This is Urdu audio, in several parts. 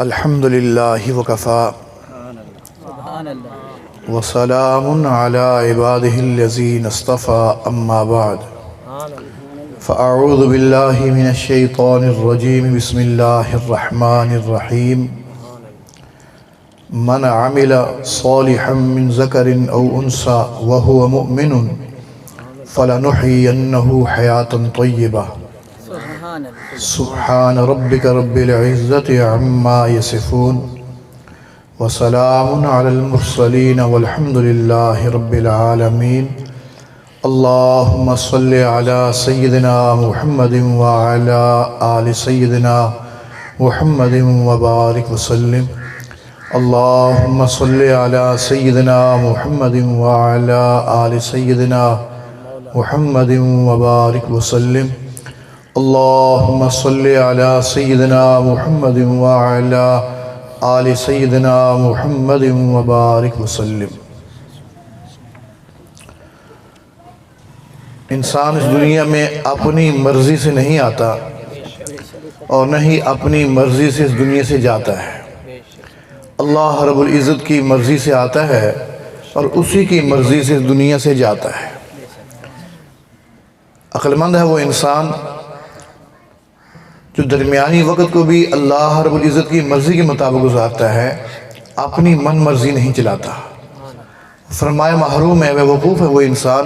الحمد للہ وکفا وسلام علی عبادہ الذین اصطفى اما بعد فاعوذ باللہ من الشیطان الرجیم بسم اللہ الرحمن الرحیم من عمل صالحا من ذکر او انثى وهو مؤمن فلنحيينه حياة طیبہ سبحان ربک رب العزت عما یصفون وسلام علی المرسلین والحمد للہ رب العالمین اللہم صلی علی سیدنا محمد وعلی آل سیدنا محمد وبارک وسلم اللہم صلی علی سیدنا محمد وعلی آل سیدنا محمد وبارک وسلم اللہم صلی علی سیدنا محمد وعلی آل سیدنا محمد وبارک وسلم۔ انسان اس دنیا میں اپنی مرضی سے نہیں آتا اور نہ ہی اپنی مرضی سے اس دنیا سے جاتا ہے۔ اللہ رب العزت کی مرضی سے آتا ہے اور اسی کی مرضی سے اس دنیا سے جاتا ہے۔ عقل مند ہے وہ انسان جو درمیانی وقت کو بھی اللہ رب العزت کی مرضی کے مطابق گزارتا ہے، اپنی من مرضی نہیں چلاتا۔ فرمایا محروم ہے، بے وقوف ہے وہ انسان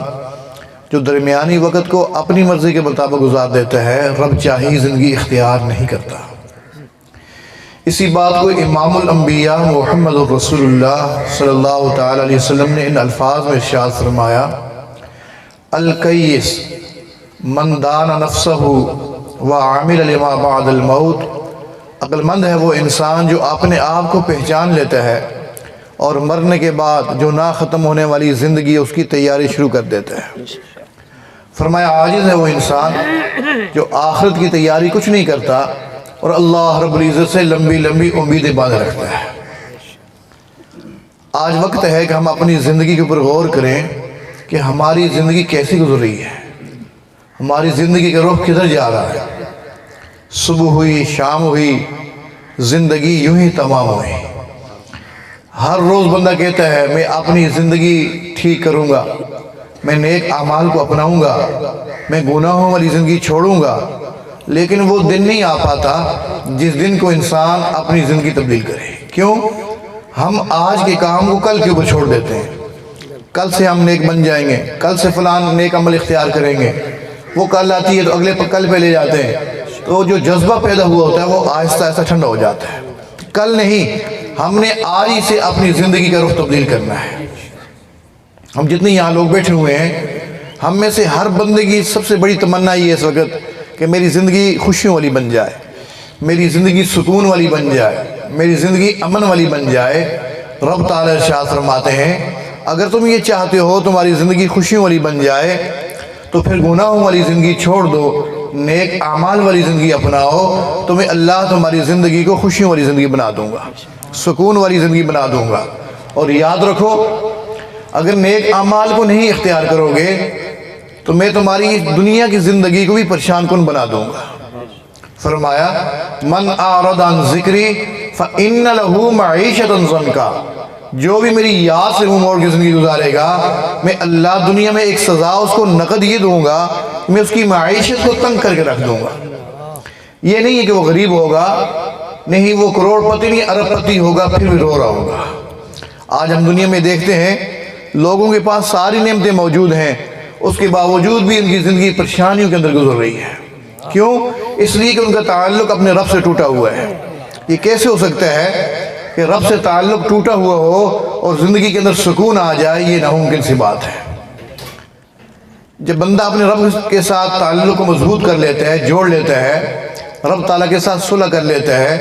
جو درمیانی وقت کو اپنی مرضی کے مطابق گزار دیتا ہے، رب چاہی زندگی اختیار نہیں کرتا۔ اسی بات کو امام الانبیاء محمد رسول اللہ صلی اللہ تعالی علیہ وسلم نے ان الفاظ میں ارشاد فرمایا: الکیس من دان نفسہ وعمل لما بعد الموت۔ عقل مند ہے وہ انسان جو اپنے آپ کو پہچان لیتا ہے اور مرنے کے بعد جو نہ ختم ہونے والی زندگی اس کی تیاری شروع کر دیتا ہے۔ فرمایا عاجز ہے وہ انسان جو آخرت کی تیاری کچھ نہیں کرتا اور اللہ رب العزت سے لمبی لمبی امیدیں باندھ رکھتا ہے۔ آج وقت ہے کہ ہم اپنی زندگی کے اوپر غور کریں کہ ہماری زندگی کیسی گزر رہی ہے، ہماری زندگی کا رخ کدھر جا رہا ہے۔ صبح ہوئی، شام ہوئی، زندگی یوں ہی تمام ہوئی۔ ہر روز بندہ کہتا ہے میں اپنی زندگی ٹھیک کروں گا، میں نیک اعمال کو اپناؤں گا، میں گناہوں والی زندگی چھوڑوں گا، لیکن وہ دن نہیں آ پاتا جس دن کو انسان اپنی زندگی تبدیل کرے۔ کیوں؟ ہم آج کے کام کو کل کے اوپر چھوڑ دیتے ہیں۔ کل سے ہم نیک بن جائیں گے، کل سے فلان نیک عمل اختیار کریں گے، وہ کل آتی ہے تو اگلے کل پہ لے جاتے ہیں، تو جو جذبہ پیدا ہوا ہوتا ہے وہ آہستہ آہستہ ٹھنڈا ہو جاتا ہے۔ کل نہیں، ہم نے آج ہی سے اپنی زندگی کا رخ تبدیل کرنا ہے۔ ہم جتنے یہاں لوگ بیٹھے ہوئے ہیں، ہم میں سے ہر بندے کی سب سے بڑی تمنا یہ ہے اس وقت کہ میری زندگی خوشیوں والی بن جائے، میری زندگی سکون والی بن جائے، میری زندگی امن والی بن جائے۔ رب تعالیٰ ارشاد فرماتے ہیں اگر تم یہ چاہتے ہو تمہاری زندگی خوشیوں والی بن جائے تو پھر گناہوں والی زندگی چھوڑ دو، نیک اعمال والی زندگی اپناؤ، تمہیں اللہ تمہاری زندگی کو خوشیوں والی زندگی بنا دوں گا، سکون والی زندگی بنا دوں گا۔ اور یاد رکھو اگر نیک اعمال کو نہیں اختیار کرو گے تو میں تمہاری دنیا کی زندگی کو بھی پریشان کن بنا دوں گا۔ فرمایا من اعرض عن ذکری فإن له معیشۃ ضنکا، جو بھی میری یاد سے منہ موڑ کے زندگی گزارے گا میں اللہ دنیا میں ایک سزا اس کو نقد یہ دوں گا، میں اس کی معیشت کو تنگ کر کے رکھ دوں گا۔ یہ نہیں ہے کہ وہ غریب ہوگا، نہیں وہ کروڑ پتی نہیں ارب پتی ہوگا پھر بھی رو رہا ہوگا۔ آج ہم دنیا میں دیکھتے ہیں لوگوں کے پاس ساری نعمتیں موجود ہیں، اس کے باوجود بھی ان کی زندگی پریشانیوں کے اندر گزر رہی ہے۔ کیوں؟ اس لیے کہ ان کا تعلق اپنے رب سے ٹوٹا ہوا ہے۔ یہ کیسے ہو سکتا ہے کہ رب سے تعلق ٹوٹا ہوا ہو اور زندگی کے اندر سکون آ جائے؟ یہ ناممکن سی بات ہے۔ جب بندہ اپنے رب کے ساتھ تعلق کو مضبوط کر لیتا ہے، جوڑ لیتا ہے، رب تعالیٰ کے ساتھ صلح کر لیتا ہے،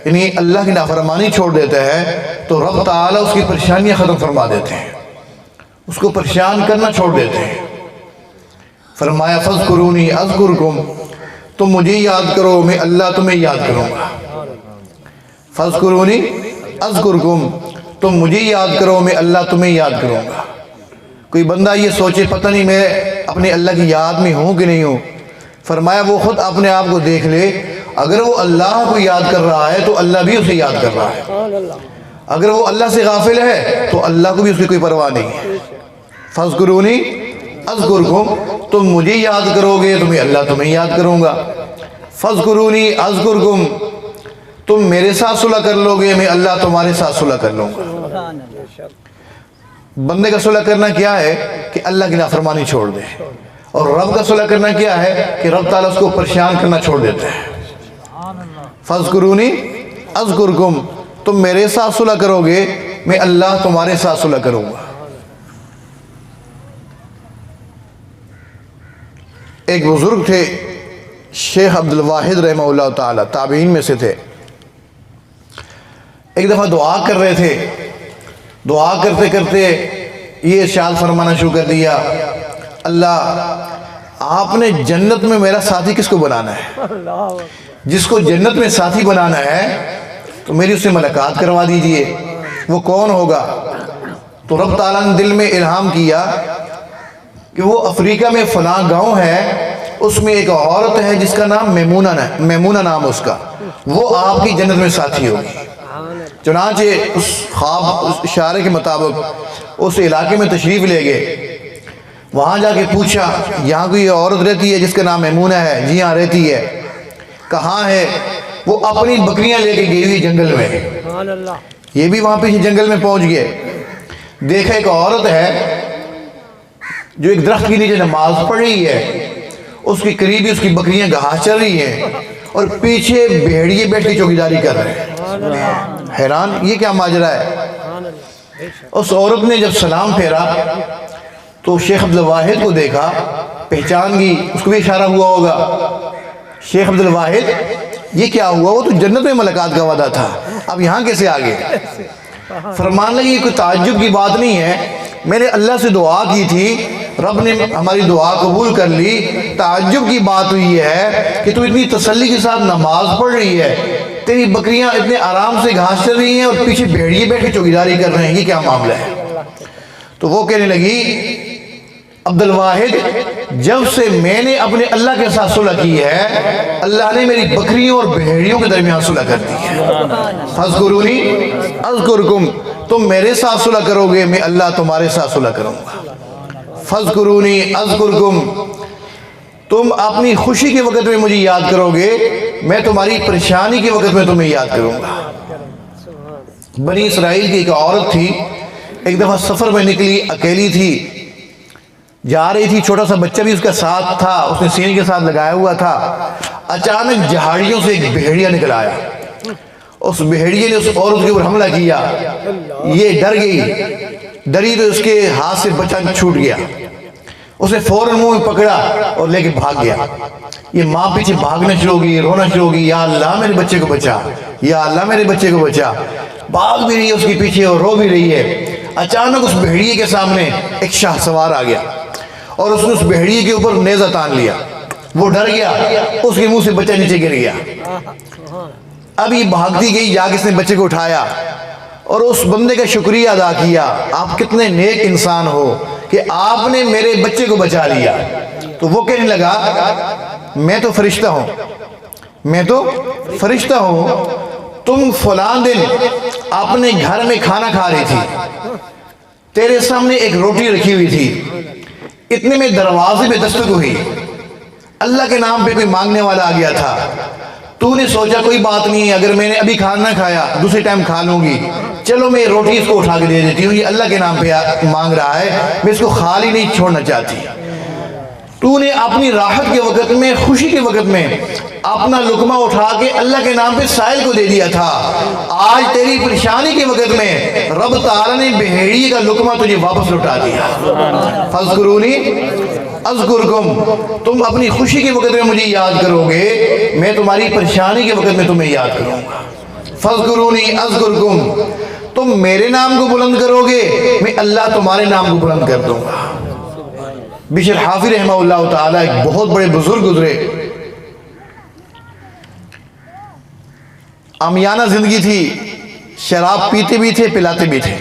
یعنی اللہ کی نافرمانی چھوڑ دیتا ہے، تو رب تعالیٰ اس کی پریشانیاں ختم فرما دیتے ہیں، اس کو پریشان کرنا چھوڑ دیتے ہیں۔ فرمایا فاذکرونی اذکرکم، تم مجھے یاد کرو میں اللہ تمہیں یاد کروں گا۔ فاذکرونی اذکرکم، تم مجھے یاد کرو میں اللہ تمہیں یاد کروں گا۔ کوئی بندہ یہ سوچے پتہ نہیں میں اپنے اللہ کی یاد میں ہوں کہ نہیں ہوں، فرمایا وہ خود اپنے آپ کو دیکھ لے اگر وہ اللہ کو یاد کر رہا ہے تو اللہ بھی اسے یاد کر رہا ہے، اگر وہ اللہ سے غافل ہے تو اللہ کو بھی اس کی کوئی پرواہ نہیں ہے۔ فاذکرونی اذکرکم، تم مجھے یاد کرو گے تو میں اللہ تمہیں یاد کروں گا۔ فاذکرونی اذکرکم، تم میرے ساتھ صلح کر لو گے میں اللہ تمہارے ساتھ صلح کر لوں گا۔ بندے کا صلح کرنا کیا ہے کہ اللہ کی نافرمانی چھوڑ دے، اور رب کا صلح کرنا کیا ہے کہ رب تعالیٰ اس کو پریشان کرنا چھوڑ دیتا ہے۔ فاذکرونی اذکرکم، تم میرے ساتھ صلح کرو گے میں اللہ تمہارے ساتھ صلح کروں گا۔ ایک بزرگ تھے شیخ عبد الواحد رحمہ اللہ تعالیٰ، تابعین میں سے تھے۔ ایک دفعہ دعا کر رہے تھے، دعا کرتے کرتے یہ ارشاد فرمانا شروع کر دیا، اللہ آپ نے جنت میں میرا ساتھی کس کو بنانا ہے؟ جس کو جنت میں ساتھی بنانا ہے تو میری اس سے ملاقات کروا دیجئے، وہ کون ہوگا؟ تو رب تعالیٰ نے دل میں الہام کیا کہ وہ افریقہ میں فلاں گاؤں ہے، اس میں ایک عورت ہے جس کا نام میمونہ نام اس کا، وہ آپ کی جنت میں ساتھی ہوگی۔ چنانچہ اس خواب اس اشارے کے مطابق اس علاقے میں تشریف لے گئے، وہاں جا کے پوچھا یہاں کوئی عورت رہتی ہے جس کا نام میمونہ ہے؟ جی ہاں رہتی ہے۔ کہاں ہے؟ وہ اپنی بکریاں لے کے گئی ہوئی جنگل میں۔ یہ بھی وہاں پہ جنگل میں پہنچ گئے، دیکھا ایک عورت ہے جو ایک درخت کے نیچے نماز پڑھ رہی ہے، اس کی قریبی اس کی بکریاں گھاس چر رہی ہیں اور پیچھے بھیڑیے بیٹھ کے چوکیداری کر رہے ہیں۔ حیران یہ کیا ماجرا ہے؟ اس عورت نے جب سلام پھیرا تو شیخ عبد الواحد کو دیکھا، پہچان گئی، اس کو بھی اشارہ ہوا ہوگا، شیخ عبد الواحد یہ کیا ہوا؟ وہ تو جنت میں ملاقات کا وعدہ تھا، اب یہاں کیسے آگے؟ فرمان لگی یہ کوئی تعجب کی بات نہیں ہے، میں نے اللہ سے دعا کی تھی، رب نے ہماری دعا قبول کر لی، تعجب کی بات ہوئی ہے کہ تو اتنی تسلی کے ساتھ نماز پڑھ رہی ہے، تیری بکریاں اتنے آرام سے گھاس چر رہی ہیں اور پیچھے بھیڑیے بیٹھ کے چوکیداری کر رہے ہیں، یہ کیا معاملہ ہے؟ تو وہ کہنے لگی عبد الواحد جب سے میں نے اپنے اللہ کے ساتھ صلح کی ہے، اللہ نے میری بکریوں اور بھیڑیوں کے درمیان صلح کر دی ہے۔ فاذکرونی اذکرکم، تم میرے ساتھ صلح کرو گے میں اللہ تمہارے ساتھ صلح کروں گا۔ فاذکرونی اذکرکم، تم اپنی خوشی کے وقت میں مجھے یاد کرو گے میں تمہاری پریشانی کے وقت میں تمہیں یاد کروں گا۔ بنی اسرائیل کی ایک عورت تھی، ایک دفعہ سفر میں نکلی، اکیلی تھی، جا رہی تھی، چھوٹا سا بچہ بھی اس کا ساتھ تھا، اس نے سینے کے ساتھ لگایا ہوا تھا۔ اچانک جہاڑیوں سے ایک بھیڑیا نکل آیا، اس بھیڑیے نے اس عورت کے اوپر حملہ کیا، یہ ڈر گئی، ڈری تو اس کے ہاتھ سے بچہ چھوٹ گیا، اسے فوراً منہ میں پکڑا اور لے کے بھاگ گیا۔ یہ ماں پیچھے بھاگنا شروع ہو گئی، رونا شروع ہو گئی، یا اللہ میرے بچے کو بچا، یا اللہ میرے بچے کو بچا۔ بھاگ بھی رہی ہے اس کے پیچھے اور رو بھی رہی ہے۔ اچانک اس بھیڑیے کے سامنے ایک شاہ سوار آ گیا اور اس نے اس بھیڑیے کے اوپر نیزہ تان لیا، وہ ڈر گیا، اس کے منہ سے بچہ نیچے گر گیا۔ اب یہ بھاگتی گئی، جا کے اس نے بچے کو اٹھایا اور اس بندے کا شکریہ ادا کیا، آپ کتنے نیک انسان ہو کہ آپ نے میرے بچے کو بچا لیا۔ تو وہ کہنے لگا میں تو فرشتہ ہوں، میں تو فرشتہ ہوں، تم فلاں دن اپنے گھر میں کھانا کھا رہی تھی، تیرے سامنے ایک روٹی رکھی ہوئی تھی، اتنے میں دروازے پہ دستک ہوئی، اللہ کے نام پہ کوئی مانگنے والا آ گیا تھا، تو نے سوچا کوئی بات نہیں، اگر میں نے ابھی کھانا نہ کھایا دوسرے ٹائم کھا لوں گی، چلو میں روٹی اس کو اٹھا کے دے دیتی ہوں، یہ اللہ کے نام پہ مانگ رہا ہے، میں اس کو خالی نہیں چھوڑنا چاہتی۔ تو نے اپنی راحت کے وقت میں، خوشی کے وقت میں اپنا لقمہ اٹھا کے اللہ کے نام پہ سائل کو دے دیا تھا، آج تیری پریشانی کے وقت میں رب تعالیٰ نے بھیڑیے کا لقمہ تجھے واپس لوٹا دیا۔ فاذکرونی اذکرکم، تم اپنی خوشی کے وقت میں مجھے یاد کرو گے میں تمہاری پریشانی کے وقت میں تمہیں یاد کروں گا۔ فاذکرونی اذکرکم، تم میرے نام کو بلند کرو گے میں اللہ تمہارے نام کو بلند کر دوں گا۔ بشر حافظ رحمہ اللہ تعالیٰ ایک بہت بڑے بزرگ گزرے، عامیانہ زندگی تھی، شراب پیتے بھی تھے پلاتے بھی تھے۔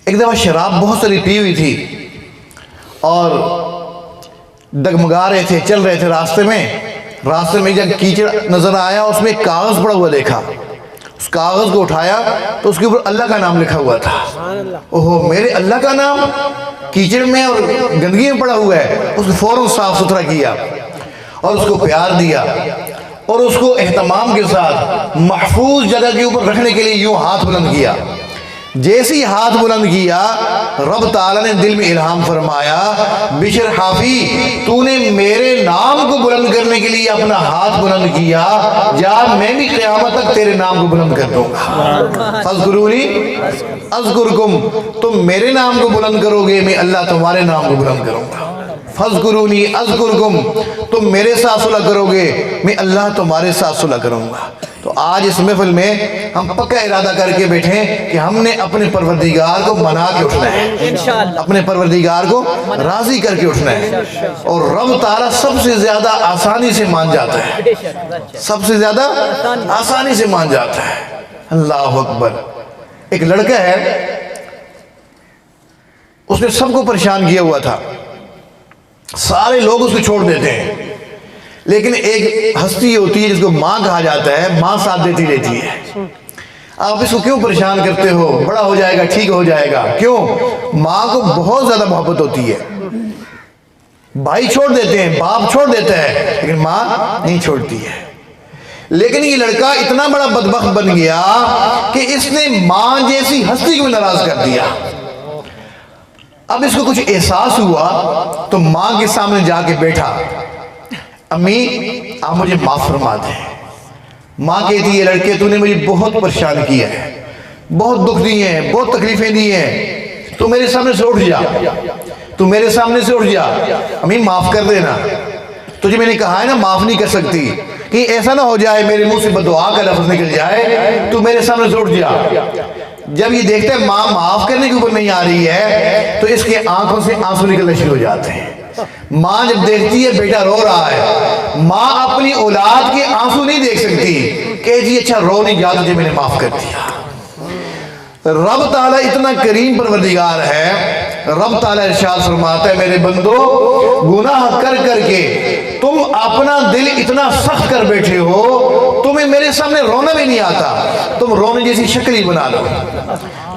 ایک دفعہ شراب بہت ساری پی ہوئی تھی اور ڈگمگا رہے تھے، چل رہے تھے راستے میں، راستے میں جب کیچڑ نظر آیا اس میں ایک کاغذ پڑا ہوا دیکھا، اس کاغذ کو اٹھایا تو اس کے اوپر اللہ کا نام لکھا ہوا تھا۔ اوہو، میرے اللہ کا نام کیچڑ میں اور گندگی میں پڑا ہوا ہے۔ اس کو فوراً صاف ستھرا کیا اور اس کو پیار دیا اور اس کو اہتمام کے ساتھ محفوظ جگہ کے اوپر رکھنے کے لیے یوں ہاتھ بلند کیا۔ جیسے ہی ہاتھ بلند کیا رب تعالیٰ نے دل میں الہام فرمایا، بشر حافی تو نے میرے نام کو بلند کرنے کے لیے اپنا ہاتھ بلند کیا، جا میں بھی قیامت تک تیرے نام کو بلند کر دوں گا۔ فاذکرونی اذکرکم، تم میرے نام کو بلند کرو گے میں اللہ تمہارے نام کو بلند کروں گا۔ فاذکرونی اذکرکم، تم میرے ساتھ صلح کرو گے میں اللہ تمہارے ساتھ صلح کروں گا۔ تو آج اس محفل میں ہم پکا ارادہ کر کے بیٹھیں کہ ہم نے اپنے پروردگار کو منا کے اٹھنا ہے، اپنے پروردگار کو راضی کر کے اٹھنا ہے۔ اور رب تعالیٰ سب سے زیادہ آسانی سے مان جاتا ہے، سب سے زیادہ آسانی سے مان جاتا ہے۔ اللہ اکبر۔ ایک لڑکا ہے، اس نے سب کو پریشان کیا ہوا تھا، سارے لوگ اس کو چھوڑ دیتے ہیں، لیکن ایک ہستی ہوتی ہے جس کو ماں کہا جاتا ہے، ماں ساتھ دیتی رہتی ہے۔ آپ اس کو کیوں پریشان کرتے ہو؟ بڑا ہو جائے گا، ٹھیک ہو جائے گا۔ کیوں؟ ماں کو بہت زیادہ محبت ہوتی ہے۔ بھائی چھوڑ دیتے ہیں، باپ چھوڑ دیتا ہے، لیکن ماں نہیں چھوڑتی ہے۔ لیکن یہ لڑکا اتنا بڑا بدبخت بن گیا کہ اس نے ماں جیسی ہستی کو ناراض کر دیا۔ اب اس کو کچھ احساس ہوا تو ماں کے سامنے جا کے بیٹھا، امی آپ مجھے معاف فرما دیں۔ ماں کہتی ہے، لڑکے تو نے مجھے بہت پریشان کیا ہے، بہت دکھ دیے ہیں، بہت تکلیفیں دی ہیں، تو میرے سامنے سے اٹھ جا، تو میرے سامنے سے اٹھ جا، امی معاف کر دینا، تجھے میں نے کہا ہے نا معاف نہیں کر سکتی، کہ ایسا نہ ہو جائے میرے منہ سے بددعا کا لفظ نکل جائے، تو میرے سامنے سے اٹھ جا۔ جب یہ دیکھتا ہے ماں معاف کرنے کے اوپر نہیں آ رہی ہے تو اس کے آنکھوں سے آنسو نکلنے شروع ہو جاتے ہیں۔ ماں جب دیکھتی ہے بیٹا رو رہا ہے، ماں اپنی اولاد کے آنسو نہیں دیکھ سکتی، کہتی ہے اچھا رو نہیں جا، تجھے میں نے معاف کر دیا۔ رب تعالیٰ اتنا کریم پروردگار ہے، رب تعالیٰ ارشاد فرماتا ہے، میرے بندو گناہ کر کر کے تم اپنا دل اتنا سخت کر بیٹھے ہو، تمہیں میرے سامنے رونا بھی نہیں آتا، تم رونے جیسی شکل ہی بنا لو،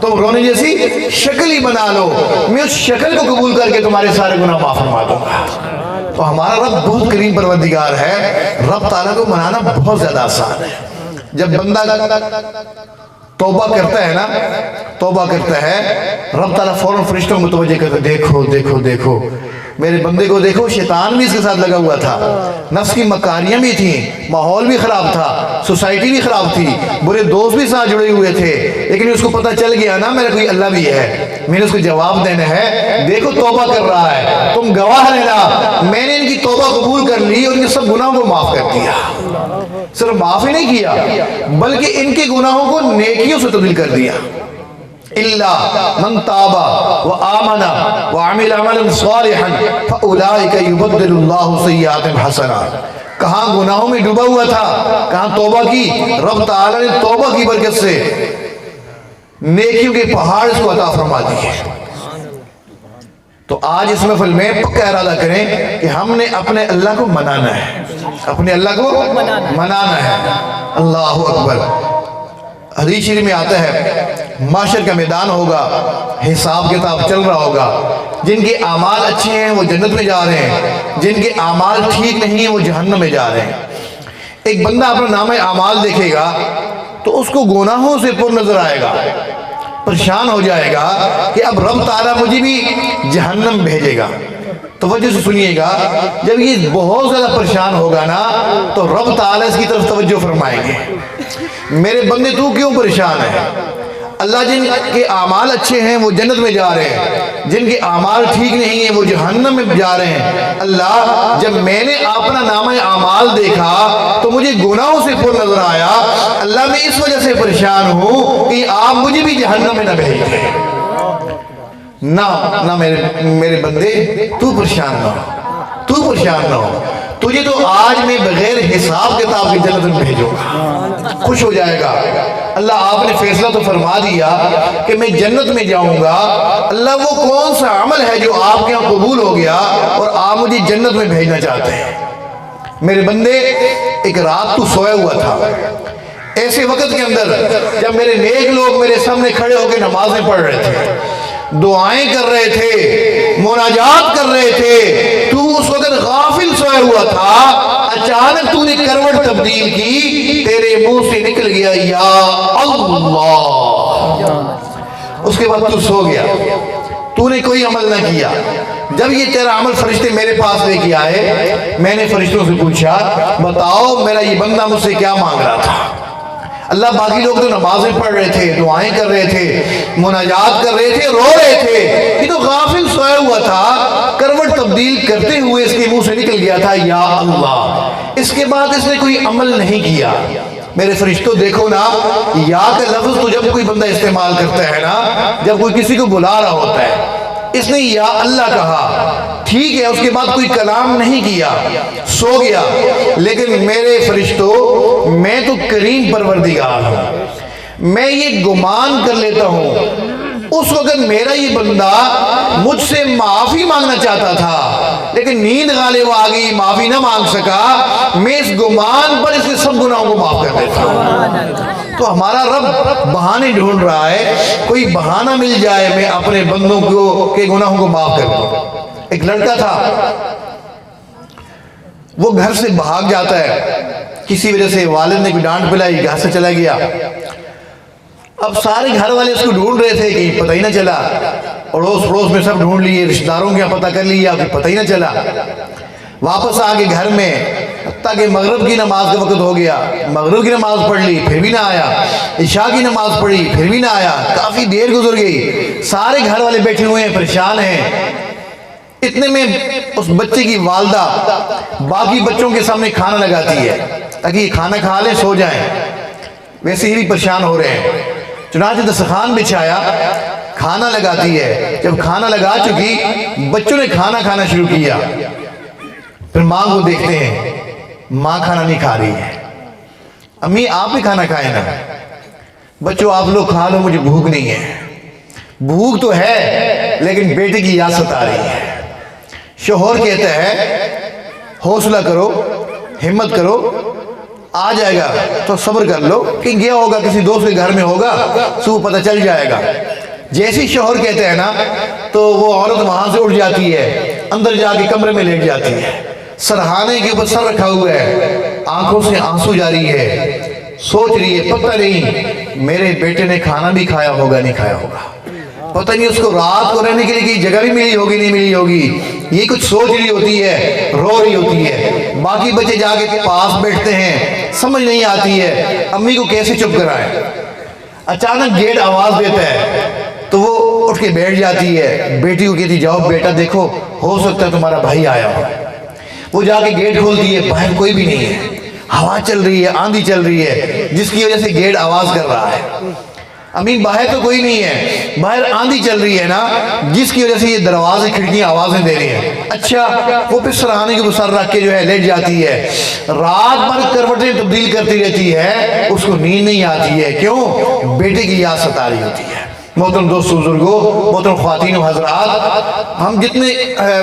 تم رونے جیسی شکل ہی بنا لو، میں اس شکل کو قبول کر کے تمہارے سارے گناہ معاف فرما دوں گا۔ تو ہمارا رب بہت کریم پروردگار ہے، رب تعالیٰ کو منانا بہت زیادہ آسان ہے۔ جب بندہ توبہ کرتا ہے نا، توبہ کرتا ہے، رب تعالیٰ فوراً فرشتوں کو متوجہ کرتا ہے، دیکھو دیکھو دیکھو میرے بندے کو دیکھو، شیطان بھی اس کے ساتھ لگا ہوا تھا، نفس کی مکاریاں بھی تھیں، ماحول بھی خراب تھا، سوسائٹی بھی خراب تھی، برے دوست بھی ساتھ جڑے ہوئے تھے، لیکن اس کو پتہ چل گیا نا میرا کوئی اللہ بھی ہے، میں نے اس کو جواب دینا ہے، دیکھو توبہ کر رہا ہے، تم گواہ رہنا، میں نے ان کی توبہ قبول کر لی اور ان کے سب گناہوں کو معاف کر دیا۔ صرف معاف ہی نہیں کیا بلکہ ان کے گناہوں کو نیکیوں سے تبدیل کر دیا۔ إِلَّا مَنْ تَابَ وَآمَنَ وَعَمِلَ عَمَلًا صَالِحًا فَأُولَٰئِكَ يُبَدِّلُ اللَّهُ سَيِّئَاتِهِمْ حَسَنَاتٍ۔ کہاں گناہوں میں ڈوبا ہوا تھا، کہاں توبہ کی، رب تعالیٰ نے توبہ کی برکت سے نیکیوں کے پہاڑ اس کو عطا فرما دیے۔ تو آج اس محفل میں پکا ارادہ کریں کہ ہم نے اپنے اللہ کو منانا ہے، اپنے اللہ کو منانا ہے۔ اللہ اکبر۔ حدیث شریف میں آتا ہے معاشر کا میدان ہوگا، حساب کتاب چل رہا ہوگا، جن کے اعمال اچھے ہیں وہ جنت میں جا رہے ہیں، جن کے اعمال ٹھیک نہیں ہیں وہ جہنم میں جا رہے ہیں۔ ایک بندہ اپنا نامہ اعمال دیکھے گا تو اس کو گناہوں سے پر نظر آئے گا، پریشان ہو جائے گا کہ اب رب تعالیٰ مجھے بھی جہنم بھیجے گا۔ توجہ سے سنیے گا، جب یہ بہت زیادہ پریشان ہوگا نا تو رب تعالیٰ اس کی طرف توجہ فرمائیں گے، میرے بندے تو کیوں پریشان ہے؟ اللہ جن کے اعمال اچھے ہیں وہ جنت میں جا رہے ہیں، جن کے اعمال ٹھیک نہیں ہیں وہ جہنم میں جا رہے ہیں۔ اللہ جب میں نے اپنا نامہ اعمال دیکھا تو مجھے گناہوں سے پر نظر آیا، اللہ میں اس وجہ سے پریشان ہوں کہ آپ مجھے بھی جہنم میں نہ بھیج دیں۔ نہ میرے بندے تو پریشان نہ ہو، تو پریشان نہ ہو، تجھے تو آج میں بغیر حساب کتاب کی جنت میں بھیجوں گا، خوش ہو جائے گا۔ اللہ آپ نے فیصلہ تو فرما دیا کہ میں جنت میں جاؤں گا، اللہ وہ کون سا عمل ہے جو آپ کے یہاں قبول ہو گیا اور آپ مجھے جنت میں بھیجنا چاہتے ہیں؟ میرے بندے ایک رات تو سویا ہوا تھا، ایسے وقت کے اندر جب میرے نیک لوگ میرے سامنے کھڑے ہو کے نمازیں پڑھ رہے تھے، دعائیں کر رہے تھے، مناجات کر رہے تھے، تو اس وقت غافل سویا ہوا تھا، اچانک تو نے کروٹ تبدیل کی، تیرے منہ سے نکل گیا یا اللہ، اس کے بعد تو سو گیا، تو نے کوئی عمل نہ کیا۔ جب یہ تیرا عمل فرشتے میرے پاس لے کے آئے، میں نے فرشتوں سے پوچھا بتاؤ میرا یہ بندہ مجھ سے کیا مانگ رہا تھا؟ اللہ باقی لوگ تو نمازیں پڑھ رہے تھے، دعائیں کر رہے تھے، مناجات کر رہے تھے، رو رہے تھے، یہ تو غافل سویا ہوا تھا، کروٹ تبدیل کرتے ہوئے اس کے منہ سے نکل گیا تھا یا اللہ، اس کے بعد اس نے کوئی عمل نہیں کیا۔ میرے فرشتوں دیکھو نا، یا کا لفظ تو جب کوئی بندہ استعمال کرتا ہے نا، جب کوئی کسی کو بلا رہا ہوتا ہے، اس نے یا اللہ کہا، ٹھیک ہے، اس کے بعد کوئی کلام نہیں کیا، سو گیا، لیکن میرے فرشتوں میں تو کریم پروردگار ہوں، میں یہ گمان کر لیتا ہوں اس وقت میرا یہ بندہ مجھ سے معافی مانگنا چاہتا تھا، لیکن نیند غالب آ گئی، معافی نہ مانگ سکا، میں اس گمان پر اس کے سب گناہوں کو معاف کر دیتا ہوں۔ تو ہمارا رب بہانے ڈھونڈ رہا ہے، کوئی بہانہ مل جائے میں اپنے بندوں کے گناہوں کو معاف کر دوں۔ ایک لڑکا تھا، وہ گھر سے بھاگ جاتا ہے، کسی وجہ سے والد نے کوئی ڈانٹ پلائی، گھر سے چلا گیا۔ اب سارے گھر والے اس کو ڈھونڈ رہے تھے کہ پتہ ہی نہ چلا، اڑوس پڑوس میں سب ڈھونڈ لیے، رشتہ داروں کے پتہ کر لیا کہ پتہ ہی نہ چلا۔ واپس آ کے گھر میں، حتیٰ کہ مغرب کی نماز کا وقت ہو گیا، مغرب کی نماز پڑھ لی پھر بھی نہ آیا، عشاء کی نماز پڑھی پھر بھی نہ آیا، کافی دیر گزر گئی، سارے گھر والے بیٹھے ہوئے ہیں، پریشان ہیں۔ اتنے میں اس بچے کی والدہ باقی بچوں کے سامنے کھانا لگاتی ہے تاکہ یہ کھانا کھا لیں، سو جائیں، ویسے ہی بھی پریشان ہو رہے ہیں۔ چنانچہ دسترخوان بچھایا، کھانا لگاتی ہے، جب کھانا لگا چکی، بچوں نے کھانا کھانا شروع کیا، پھر ماں کو دیکھتے ہیں، ماں کھانا نہیں کھا رہی ہے، امی آپ بھی کھانا کھائیں نا، بچوں آپ لوگ کھا لو، مجھے بھوک نہیں ہے۔ بھوک تو ہے لیکن بیٹے کی یاد ستا رہی ہے۔ شوہر کہتا ہے حوصلہ کرو، ہمت کرو، آ جائے گا، تو صبر کر لو، کہ گیا ہوگا کسی دوست کے گھر میں ہوگا، صبح پتہ چل جائے گا۔ جیسی شوہر کہتے ہیں نا، تو وہ عورت وہاں سے اٹھ جاتی ہے، اندر جا کے کمرے میں لیٹ جاتی ہے، سرہانے کے اوپر سر رکھا ہوا ہے، آنکھوں سے آنسو جاری ہے، سوچ رہی ہے پتہ نہیں میرے بیٹے نے کھانا بھی کھایا ہوگا نہیں کھایا ہوگا، پتہ نہیں اس کو رات کو رہنے کے لیے کوئی جگہ بھی ملی ہوگی نہیں ملی ہوگی، یہ کچھ سوچ رہی ہوتی ہے، رو رہی ہوتی ہے۔ باقی بچے جا کے پاس بیٹھتے ہیں، سمجھ نہیں آتی ہے امی کو کیسے چپ کرائیں۔ اچانک گیٹ آواز دیتا ہے تو وہ اٹھ کے بیٹھ جاتی ہے، بیٹی کو کہتی جاؤ بیٹا دیکھو، ہو سکتا ہے تمہارا بھائی آیا ہو۔ وہ جا کے گیٹ کھولتی ہے، باہر کوئی بھی نہیں ہے، ہوا چل رہی ہے، آندھی چل رہی ہے، جس کی وجہ سے گیٹ آواز کر رہا ہے۔ امین باہر تو کوئی نہیں ہے، باہر آندھی چل رہی ہے نا، جس کی وجہ سے یہ دروازے کھڑکیاں آوازیں دے رہی ہیں۔ اچھا، وہ پھر سرہانے کے سر رکھ کے جو ہے لیٹ جاتی ہے، رات بھر کروٹیں تبدیل کرتی رہتی ہے، اس کو نیند نہیں آتی ہے، کیوں؟ بیٹے کی یاد ستا رہی ہوتی ہے۔ محترم دوستو بزرگوں، محترم خواتین و حضرات، ہم جتنے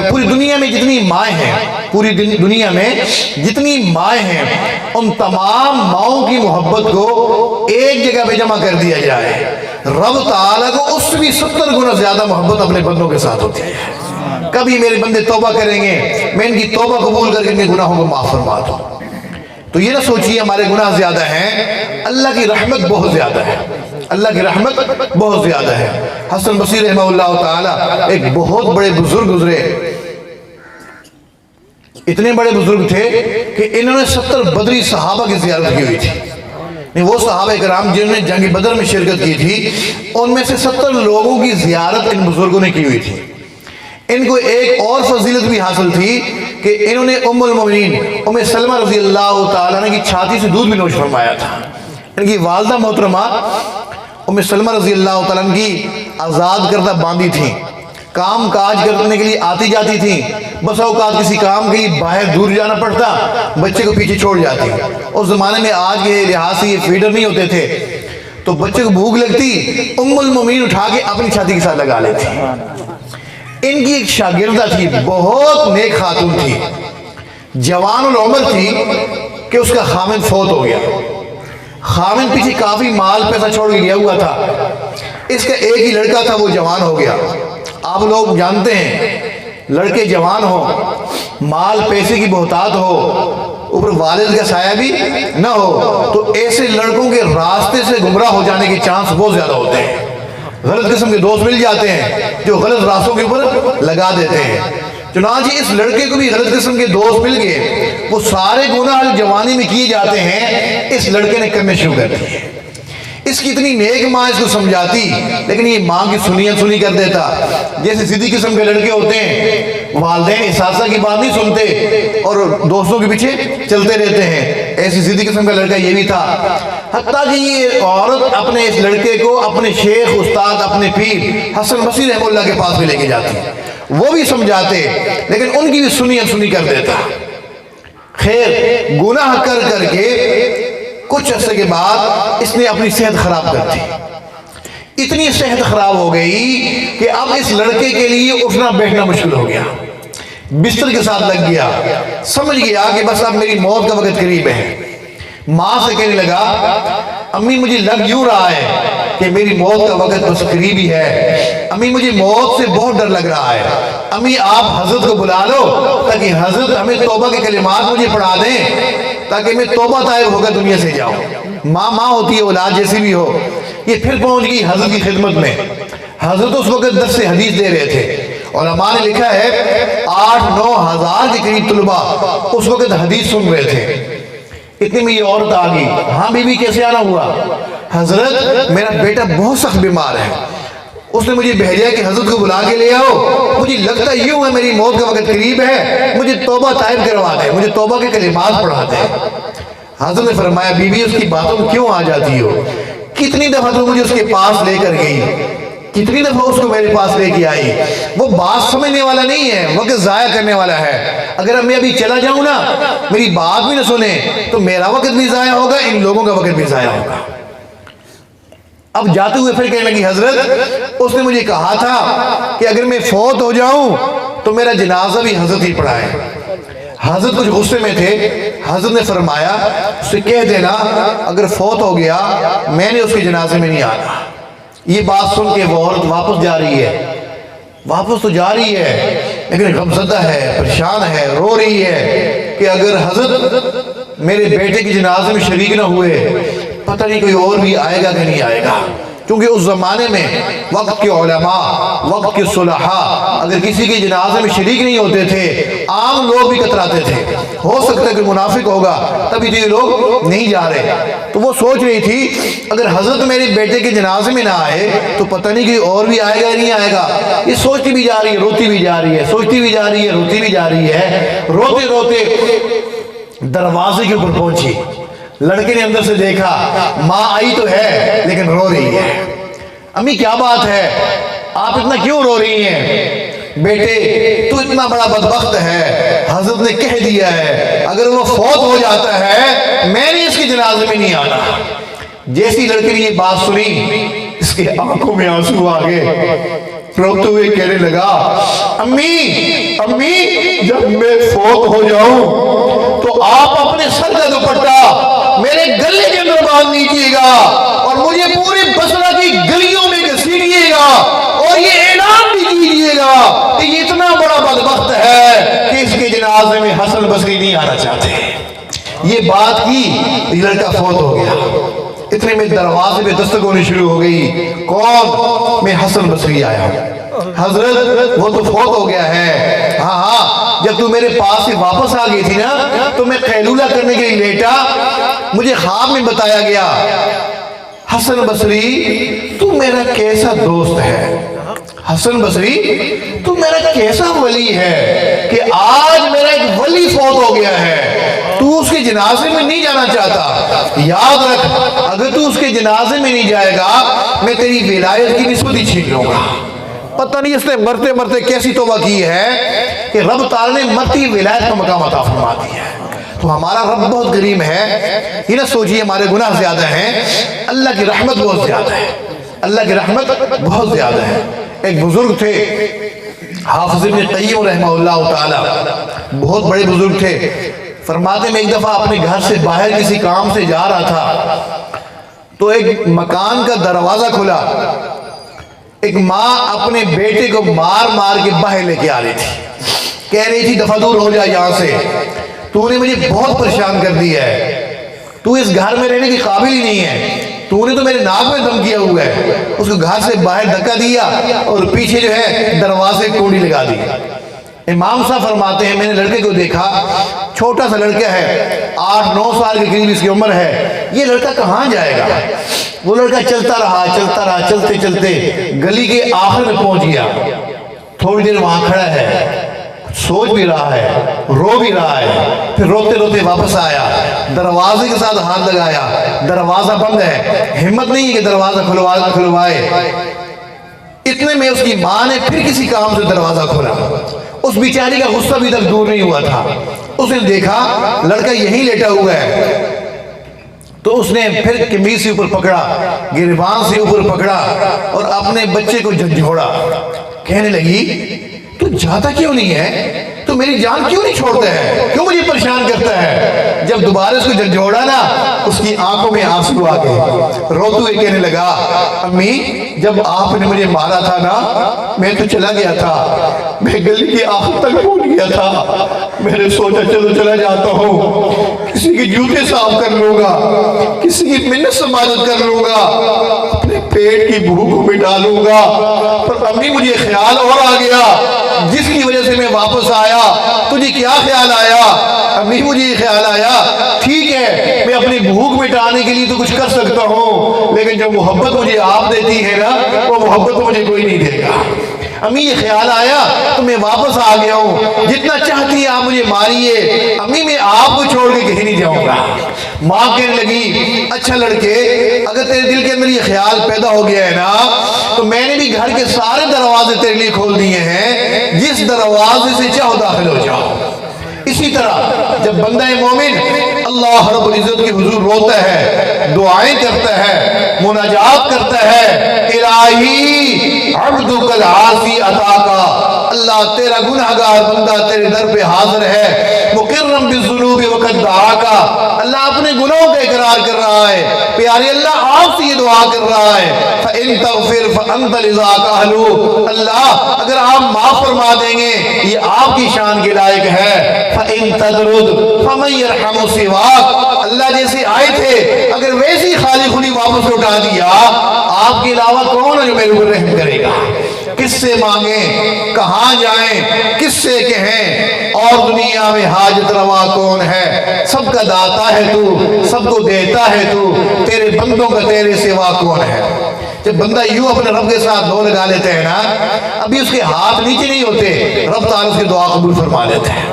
پوری دنیا میں جتنی مائیں ہیں، پوری دنیا میں جتنی مائیں ہیں، ان تمام ماؤں کی محبت کو ایک جگہ پہ جمع کر دیا جائے، رب تعالیٰ کو اس سے بھی 70 گنا زیادہ محبت اپنے بندوں کے ساتھ ہوتی ہے۔ کبھی میرے بندے توبہ کریں گے، میں ان کی توبہ قبول کر کے ان کے گناہوں کو معاف فرما دوں۔ تو یہ نہ سوچیے ہمارے گناہ زیادہ ہیں، اللہ کی رحمت بہت زیادہ ہے، اللہ کی رحمت بہت زیادہ ہے۔ حسن بصری رحمہ اللہ تعالیٰ ایک بہت بڑے بزرگ گزرے، اتنے بڑے بزرگ تھے کہ انہوں نے 70 بدری صحابہ کی زیارت کی ہوئی تھی۔ وہ صحابہ کرام جنہوں نے جنگ بدر میں شرکت کی تھی، ان میں سے 70 لوگوں کی زیارت ان بزرگوں نے کی ہوئی تھی۔ ان کو ایک اور فضیلت بھی حاصل تھی کہ انہوں نے ام المومنین ام سلمہ رضی اللہ تعالیٰ کی چھاتی سے دودھ بھی نوش فرمایا تھا۔ ان کی والدہ محترمہ ام سلمہ رضی اللہ تعالیٰ کی آزاد کردہ باندھی تھیں، کام کاج کرنے کے لیے آتی جاتی تھیں، بس اوقات کسی کام کے لیے باہر دور جانا پڑتا، بچے کو پیچھے چھوڑ جاتی۔ اس زمانے میں آج کے لحاظ سے یہ فیڈر نہیں ہوتے تھے، تو بچے کو بھوک لگتی، ام المومنین اٹھا کے اپنی چھاتی کے ساتھ لگا لیتی۔ ان کی ایک شاگردہ تھی، بہت نیک خاتون تھی، جوان العمر تھی کہ اس کا خامن فوت ہو گیا. خامن پیچھے کافی مال پیسہ چھوڑ کے گیا ہوا تھا. اس کا ایک ہی لڑکا تھا, وہ جوان ہو گیا. آپ لوگ جانتے ہیں لڑکے جوان ہو, مال پیسے کی بہتات ہو, اوپر والد کا سایہ بھی نہ ہو, تو ایسے لڑکوں کے راستے سے گمراہ ہو جانے کے چانس بہت زیادہ ہوتے ہیں. غلط قسم کے دوست مل جاتے ہیں جو غلط راستوں کے اوپر لگا دیتے ہیں. چنانچہ اس لڑکے کو بھی غلط قسم کے دوست مل گئے. وہ سارے گناہ جوانی میں کیے جاتے ہیں اس لڑکے نے کرنے شروع کر دیے. اس کی اتنی نیک ماں اس کو سمجھاتی, لیکن یہ ماں کی سنی کر دیتا. جیسے سیدھی قسم کے لڑکے ہوتے ہیں, والدین اساتذہ کی بات نہیں سنتے اور دوستوں کے پیچھے چلتے رہتے ہیں, ایسی سیدھی قسم کا لڑکا یہ بھی تھا. حتیٰ کہ یہ عورت اپنے اس لڑکے کو اپنے شیخ استاد اپنے پیر حسن بصری رحمہ اللہ کے پاس بھی لے کے جاتی. وہ بھی سمجھاتے, لیکن ان کی بھی سنی کر دیتا. خیر, گناہ کر کے کچھ عرصے کے بعد اس نے اپنی صحت خراب کر دی. اتنی صحت خراب ہو گئی کہ اب اس لڑکے کے لیے اٹھنا بیٹھنا مشکل ہو گیا. بستر کے ساتھ لگ گیا, سمجھ گیا کہ بس اب میری موت کا وقت قریب ہے. ماں سے کہنے لگا, امی مجھے لگ یوں رہا ہے کہ میری موت کا وقت بس قریب ہی ہے. امی مجھے موت سے بہت ڈر لگ رہا ہے. امی آپ حضرت کو بلا لو تاکہ حضرت ہمیں توبہ کے کلمات مجھے پڑھا دیں تاکہ میں توبہ طائب ہو کر دنیا سے جاؤں. ماں ہوتی ہے, اولاد جیسی بھی ہو. یہ پھر پہنچ گئی حضرت کی خدمت میں. حضرت اس وقت درس حدیث دے رہے تھے. علماء نے لکھا ہے 8-9 ہزار کے قریب طلبہ اس وقت حدیث سن رہے تھے. اتنی میں یہ عورت آ گئی. ہاں بی بی کیسے آنا ہوا؟ حضرت میرا بیٹا بہت سخت بیمار ہے, اس نے مجھے بھیجا کہ حضرت کو بلا کے لے آؤ. مجھے لگتا یوں ہے میری موت کا وقت قریب ہے, مجھے توبہ طائب کروا دے, مجھے توبہ کے کلمات پڑھا دے. حضرت نے فرمایا, بی بی اس کی باتوں میں کیوں آ جاتی ہو؟ کتنی دفعہ تو مجھے اس کے پاس لے کر گئی, کتنی دفعہ اس کو میرے پاس لے کے آئی. وہ بات سمجھنے والا نہیں ہے, وقت ضائع کرنے والا ہے. اگر میں ابھی چلا جاؤں نا, میری بات بھی نہ سنے, تو میرا وقت بھی ضائع ہوگا, ان لوگوں کا وقت بھی ضائع ہوگا. اب جاتے ہوئے پھر کہنے لگی, حضرت اس نے مجھے کہا تھا کہ اگر میں فوت ہو جاؤں تو میرا جنازہ بھی حضرت ہی پڑھائے. حضرت کچھ غصے میں تھے. حضرت نے فرمایا, اسے کہہ دینا اگر فوت ہو گیا میں نے اس کے جنازے میں نہیں آنا. یہ بات سن کے وہ عورت واپس جا رہی ہے. واپس تو جا رہی ہے لیکن غمزدہ ہے, پریشان ہے, رو رہی ہے کہ اگر حضرت میرے بیٹے کے جنازے میں شریک نہ ہوئے, پتہ نہیں کوئی اور بھی آئے گا کہ نہیں آئے گا. کیونکہ اس زمانے میں وقت کے علماء, وقت کے صلحاء اگر کسی کے جنازے میں شریک نہیں ہوتے تھے, عام لوگ بھی کتراتے تھے. ہو سکتا ہے کہ منافق ہوگا تبھی تو یہ لوگ نہیں جا رہے. تو وہ سوچ رہی تھی اگر حضرت میرے بیٹے کے جنازے میں نہ آئے تو پتہ نہیں کہ اور بھی آئے گا یا نہیں آئے گا. یہ سوچتی بھی جا رہی ہے, روتی بھی جا رہی ہے, سوچتی بھی جا رہی ہے, روتی بھی جا رہی ہے. روتے روتے دروازے کے اوپر پہنچی. لڑکے نے اندر سے دیکھا, ماں آئی تو ہے لیکن رو رہی ہے. امی کیا بات ہے, آپ اتنا کیوں رو رہی ہیں؟ بیٹے تو اتنا بڑا بدبخت ہے, حضرت نے کہہ دیا ہے اگر وہ فوت ہو جاتا ہے میں نے اس کے جنازے میں نہیں آنا. جیسی لڑکی نے یہ بات سنی, اس کے آنکھوں میں آنسو آ گئے. روتے ہوئے کہنے لگا, امی جب میں فوت ہو جاؤں تو آپ اپنے سر کا دوپٹہ میرے گلے کے اندر باندھ لیجیے گا اور مجھے پورے بصرہ کی گلیوں میں گھسیٹیے گا اور یہ اعلان بھی کیجیے گا کہ یہ اتنا بڑا بدبخت ہے کہ اس کے جنازے میں حسن بصری نہیں آنا چاہتے. یہ بات کی, یہ لڑکا فوت ہو گیا. اتنے میں دروازے پہ دستک ہونی شروع ہو گئی. کون؟ میں حسن بصری آیا ہوں. حضرت وہ تو فوت ہو گیا ہے. ہاں, جب تو میرے پاس سے واپس آ گئی تھی نا تو میں قیلولہ کرنے کے لیے لیٹا, مجھے خواب میں بتایا گیا حسن بصری تو میرا کیسا دوست ہے, حسن بصری تو میرا کیسا ولی ہے کہ آج میرا ایک ولی فوت ہو گیا ہے, تو اس کے جنازے میں نہیں جانا چاہتا. یاد رکھ اگر تو اس کے جنازے میں نہیں جائے گا میں تیری ولایت کی نسبت ہی چھین لوں گا. پتہ نہیں اس نے مرتے مرتے کیسی توبہ کی ہے کہ رب تعالی نے مرتی ولایت کا مقام عطا فرما دیا ہے. تو ہمارا رب بہت کریم ہے. یہ نہ سوچیے ہمارے گناہ زیادہ ہیں, اللہ کی رحمت بہت زیادہ ہے. اللہ کی رحمت بہت زیادہ ہے. ایک بزرگ تھے حافظ ابن قیم رحمہ اللہ تعالی, بہت بڑے بزرگ تھے. فرماتے میں ایک دفعہ اپنے گھر سے باہر کسی کام سے جا رہا تھا تو ایک مکان کا دروازہ کھلا. ایک ماں اپنے بیٹے کو مار مار کے باہر لے کے آ رہی تھی. کہہ رہی تھی دفعہ دور ہو جا یہاں سے, تو نے مجھے بہت پریشان کر دیا ہے, تو اس گھر میں رہنے کی قابل ہی نہیں ہے, تو نے تو میرے ناک میں دم کیا ہوا ہے. اس کو گھر سے باہر دھکا دیا اور پیچھے جو ہے دروازے کوڑی لگا دی. امام صاحب فرماتے ہیں میں نے لڑکے کو دیکھا, چھوٹا سا لڑکا ہے, 8-9 سال کے قریب اس کی عمر ہے. یہ لڑکا کہاں جائے گا؟ وہ لڑکا چلتا رہا, چلتے چلتے گلی کے آخر میں پہنچ گیا. تھوڑی دیر وہاں کھڑا ہے, سوچ بھی رہا ہے, رو بھی رہا ہے, پھر روتے روتے واپس آیا, دروازے کے ساتھ ہاتھ لگایا, دروازہ بند ہے, ہمت نہیں ہے کہ دروازہ کھلوائے. اتنے میں اس کی ماں نے پھر کسی کام سے دروازہ کھولا. اس بیچاری کا غصہ بھی تک دور نہیں ہوا تھا. اس نے دیکھا لڑکا یہیں لیٹا ہوا ہے, تو اس نے پھر قمیص سے اوپر پکڑا, گریبان سے اوپر پکڑا اور اپنے بچے کو جھنجھوڑا. کہنے لگی تو جاتا کیوں نہیں ہے, تو میری جان کیوں نہیں چھوڑتا ہے, کیوں مجھے پریشان کرتا ہے؟ جب دوبارہ اس کو جھنجھوڑا نا, اس کی آنکھوں میں آنسو آ گئے. روتے ہوئے کہنے لگا امی جب آپ نے مجھے مارا تھا نا, میں تو چلا گیا تھا, میں گلی کے آخر تک پہنچ گیا تھا. میں نے سوچا چلو چلا جاتا ہوں, کسی کے جوتے صاف کر لوں گا, کسی کی منت سماجت کر لوں گا, اپنے پیٹ کی بھوک مٹا لوں گا. پر امی مجھے خیال اور آ گیا, جس کی وجہ سے میں واپس آیا. تجھے کیا خیال آیا؟ امی مجھے یہ خیال آیا ٹھیک ہے میں اپنی بھوک مٹانے کے لیے تو کچھ کر سکتا ہوں, لیکن جو محبت مجھے آپ دیتی ہے نا, وہ محبت تو مجھے کوئی نہیں دے گا. امی یہ خیال آیا تو میں واپس آ گیا ہوں, جتنا چاہتی ہے آپ مجھے ماریے, امی میں آپ کو چھوڑ کے کہیں نہیں جاؤں گا. ماں کہنے لگی اچھا لڑکے, اگر تیرے دل کے اندر یہ خیال پیدا ہو گیا ہے نا, تو میں نے بھی گھر کے سارے دروازے تیرے لیے کھول دیے ہیں, جس دروازے سے چاہو داخل ہو جاؤ. اسی طرح جب بندہ مومن اللہ رب العزت کے حضور روتا ہے, دعائیں کرتا ہے, مناجات کرتا ہے, الہی عبدک العاصی عطاکا, اللہ تیرا گناہگار بندہ تیرے در پہ حاضر ہے, مقرم بالذنوب وقد دعاکا, اللہ اپنے گناہوں کا اقرار کر رہا ہے, پیارے اللہ آپ سے یہ دعا کر رہا ہے, فَإِن تَغْفِرْ فَأَنْتَ لِذَاكَ أَهْلُ, اللہ اگر آپ معاف فرما دیں گے یہ آپ کی شان کے لائق ہے. فَإِن تَدْرُدْ فَمَنْ يَرْحَمُ سِوَاكَ, اللہ جیسے آئے تھے اگر ویسی خالی خلی واپس لوٹا دیا, آپ کے علاوہ کون ہے جو میرے اوپر رحم کرے گا؟ کس سے مانگیں, کہاں جائیں, کس سے کہیں, اور دنیا میں حاجت روا کون ہے؟ سب کا داتا ہے تو, سب کو دیتا ہے تو, تیرے بندوں کا تیرے سوا کون ہے؟ جب بندہ یوں اپنے رب کے ساتھ دو لگا لیتے ہیں نا, ابھی اس کے ہاتھ نیچے نہیں ہوتے, رب تعالیٰ اس کی دعا قبول فرما لیتے ہیں.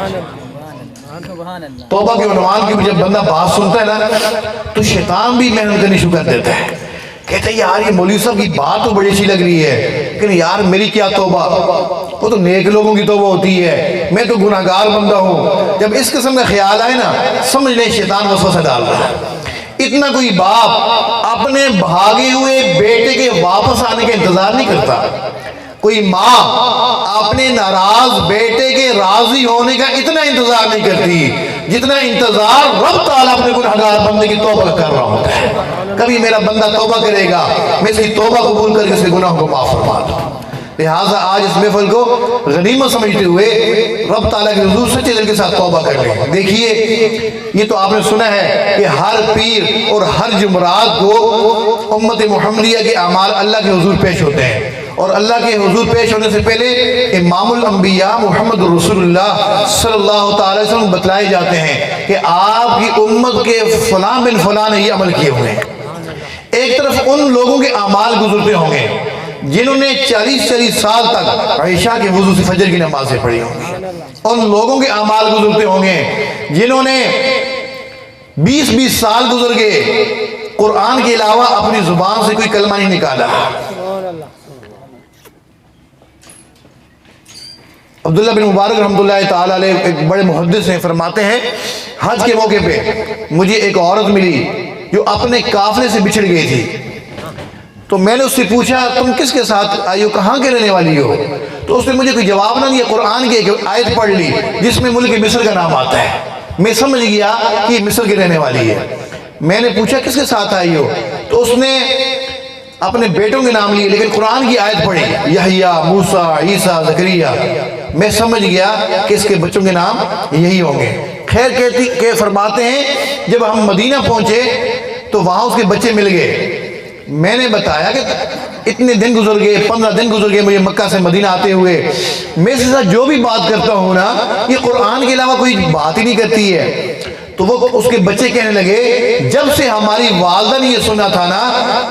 توبہ کے عنوان کی جب بندہ بات سنتا ہے نا, تو شیطان بھی محنت کرنی شروع کر دیتا ہے. کہتے ہیں یار یہ مولوی صاحب کی بات تو بڑی اچھی لگ رہی ہے, لیکن یار میری کیا توبہ, وہ تو نیک لوگوں کی توبہ ہوتی ہے, میں تو گناہگار بندہ ہوں. جب اس قسم کا خیال آئے نا, سمجھ لیں شیطان وسوسہ ڈال رہا ہے. اتنا کوئی باپ اپنے بھاگے ہوئے بیٹے کے واپس آنے کا انتظار نہیں کرتا. کوئی ماں اپنے ناراض بیٹے کے راضی ہونے کا اتنا انتظار نہیں کرتی جتنا انتظار رب تعالیٰ اپنے گنہگار بندے کی توبہ کر رہا ہوتا ہے. کبھی میرا بندہ توبہ کرے گا, میں اس کی توبہ قبول کر کے اس کے گناہوں کو معاف فرما دوں. لہٰذا آج اس محفل کو غنیمت سمجھتے ہوئے رب تعالیٰ کے حضور سچے دل کے ساتھ توبہ کر لیں. دیکھیے یہ تو آپ نے سنا ہے کہ ہر پیر اور ہر جمعرات کو امت محمدیہ کے اعمال اللہ کے حضور پیش ہوتے ہیں, اور اللہ کے حضور پیش ہونے سے پہلے امام الانبیاء محمد رسول اللہ صلی اللہ تعالی وسلم بتلائے جاتے ہیں کہ آپ کی امت کے فلاں بن فلاں نے یہ عمل کیے ہوئے ہیں. ایک طرف ان لوگوں کے اعمال گزرتے ہوں گے جنہوں نے 40 سال تک عشاء کے وضو سے فجر کی نمازیں پڑھی ہوں گی. ان لوگوں کے اعمال گزرتے ہوں گے جنہوں نے 20 سال گزر گئے قرآن کے علاوہ اپنی زبان سے کوئی کلمہ نہیں نکالا. عبداللہ بن مبارک رحمۃ اللہ تعالیٰ علیہ ایک بڑے محدث ہیں, فرماتے ہیں حج کے موقع پہ مجھے ایک عورت ملی جو اپنے قافلے سے بچھڑ گئی تھی. تو میں نے اس سے پوچھا تم کس کے ساتھ آئی ہو, کہاں کے رہنے والی ہو؟ تو اس نے مجھے کوئی جواب نہ دیا, قرآن کی ایک آیت پڑھ لی جس میں ملک مصر کا نام آتا ہے. میں سمجھ گیا کہ یہ مصر کی رہنے والی ہے. میں نے پوچھا کس کے ساتھ آئی ہو؟ تو اس نے اپنے بیٹوں کے نام لیے لیکن قرآن کی آیت پڑھی, یحییٰ, موسیٰ, عیسیٰ, زکریا. میں سمجھ گیا کہ اس کے بچوں کے نام یہی ہوں گے. خیر کہ فرماتے ہیں جب ہم مدینہ پہنچے تو وہاں اس کے بچے مل گئے. میں نے بتایا کہ اتنے دن گزر گئے, 15 دن گزر گئے مجھے مکہ سے مدینہ آتے ہوئے, میں اس کے ساتھ جو بھی بات کرتا ہوں نا یہ قرآن کے علاوہ کوئی بات ہی نہیں کرتی ہے. تو وہ اس کے بچے کہنے لگے جب سے ہماری والدہ نے یہ سنا تھا نا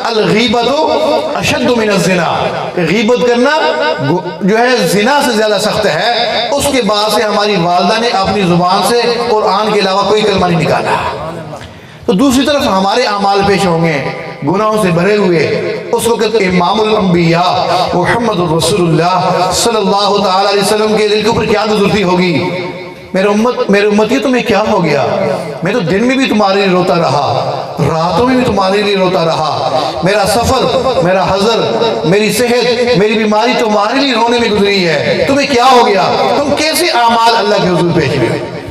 الغیبت اشد من الزنا, غیبت کرنا جو ہے زنا سے زیادہ سخت ہے, اس کے بعد سے ہماری والدہ نے اپنی زبان سے قرآن کے علاوہ کوئی کلمہ نہیں نکالا. تو دوسری طرف ہمارے اعمال پیش ہوں گے گناہوں سے بھرے ہوئے. اس وقت امام الانبیاء محمد رسول اللہ صلی اللہ تعالی علیہ وسلم کے دل کے اوپر کیا گزرتی ہوگی, میرے امتی تمہیں کیا ہو گیا؟ میں تو دن میں بھی تمہارے لیے روتا رہا, راتوں میں بھی تمہارے لیے روتا رہا. میرا سفر, میرا حضر, میری صحت, میری بیماری تمہارے لیے رونے میں گزری ہے. تمہیں کیا ہو گیا؟ تم کیسے اعمال اللہ کے حضور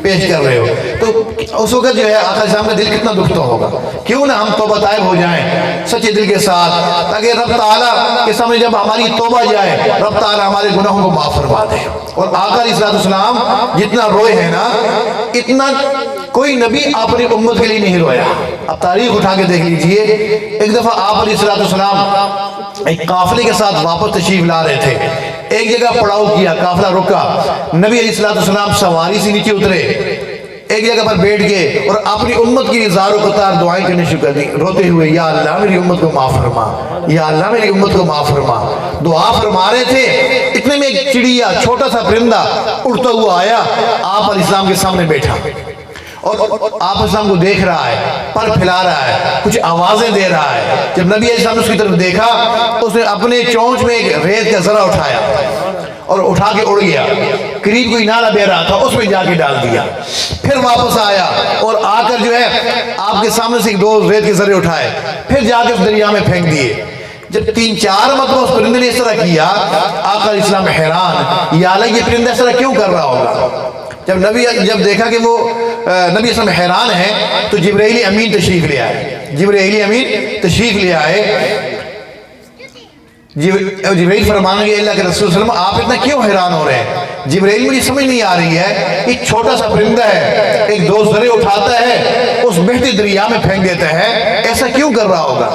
پیش کر رہے ہو؟ تو اس وقت جو ہے آقا اسلام کا دل کتنا دکھتا ہوگا. کیوں نہ ہم توبہ طائب ہو جائیں سچے دل کے ساتھ, تاکہ رب تعالیٰ کے سامنے جب ہماری توبہ جائے رب تعالیٰ ہمارے گناہوں کو معاف فرما دے. اور آقا علیہ السلام جتنا روئے ہیں نا اتنا کوئی نبی اپنی امت کے لیے نہیں رویا. اب تاریخ اٹھا کے دیکھ لیجئے, ایک دفعہ آپ علیہ السلام ایک قافلے کے ساتھ واپس تشریف لا رہے تھے. ایک جگہ پڑاؤ کیا, قافلہ رکا, نبی علیہ السلام سواری سے نیچے اترے, ایک جگہ پر بیٹھ گئے اور اپنی امت کی زار و قطار دعائیں کرنے شروع کر دی روتے ہوئے, یا اللہ میری امت کو معاف فرما, یا اللہ میری امت کو معاف فرما. دعا فرما رہے تھے, اتنے میں ایک چڑیا, چھوٹا سا پرندہ اڑتا ہوا آیا, آپ علیہ السلام کے سامنے بیٹھا اور آپ اسلام کو دیکھ رہا ہے, پر پھیلا رہا ہے, کچھ آوازیں دے رہا ہے. جب نبی علیہ السلام نے اس کی طرف دیکھا تو اس نے اپنے چونچ میں ایک ریت کا ذرہ اٹھایا اور اٹھا کے اڑ گیا. قریب کوئی نالا بہ رہا تھا اس میں جا کے ڈال دیا. پھر واپس آیا اور آ کر جو ہے آپ کے سامنے سے 2 ریت کے ذرے اٹھائے, پھر جا کے اس دریا میں پھینک دیے. جب 3-4 مرتبہ اس پرندے نے اس طرح کیا, آقا علیہ السلام حیران, یا اللہ یہ پرندہ اس طرح کیوں کر رہا ہوگا. جب دیکھا کہ وہ نبی اسلام حیران ہے تو جبرائیل امین تشریف لے آئے. جبرائیل امین تشریف لے آئے. جبرائیل فرمانے لگے اللہ کے رسول صلی اللہ علیہ وسلم آپ اتنا کیوں حیران ہو رہے ہیں؟ جبرائیل مجھے سمجھ نہیں آ رہی ہے, ایک چھوٹا سا پرندہ ہے, ایک 2 ذرے اٹھاتا ہے, اس بہتے دریا میں پھینک دیتا ہے, ایسا کیوں کر رہا ہوگا؟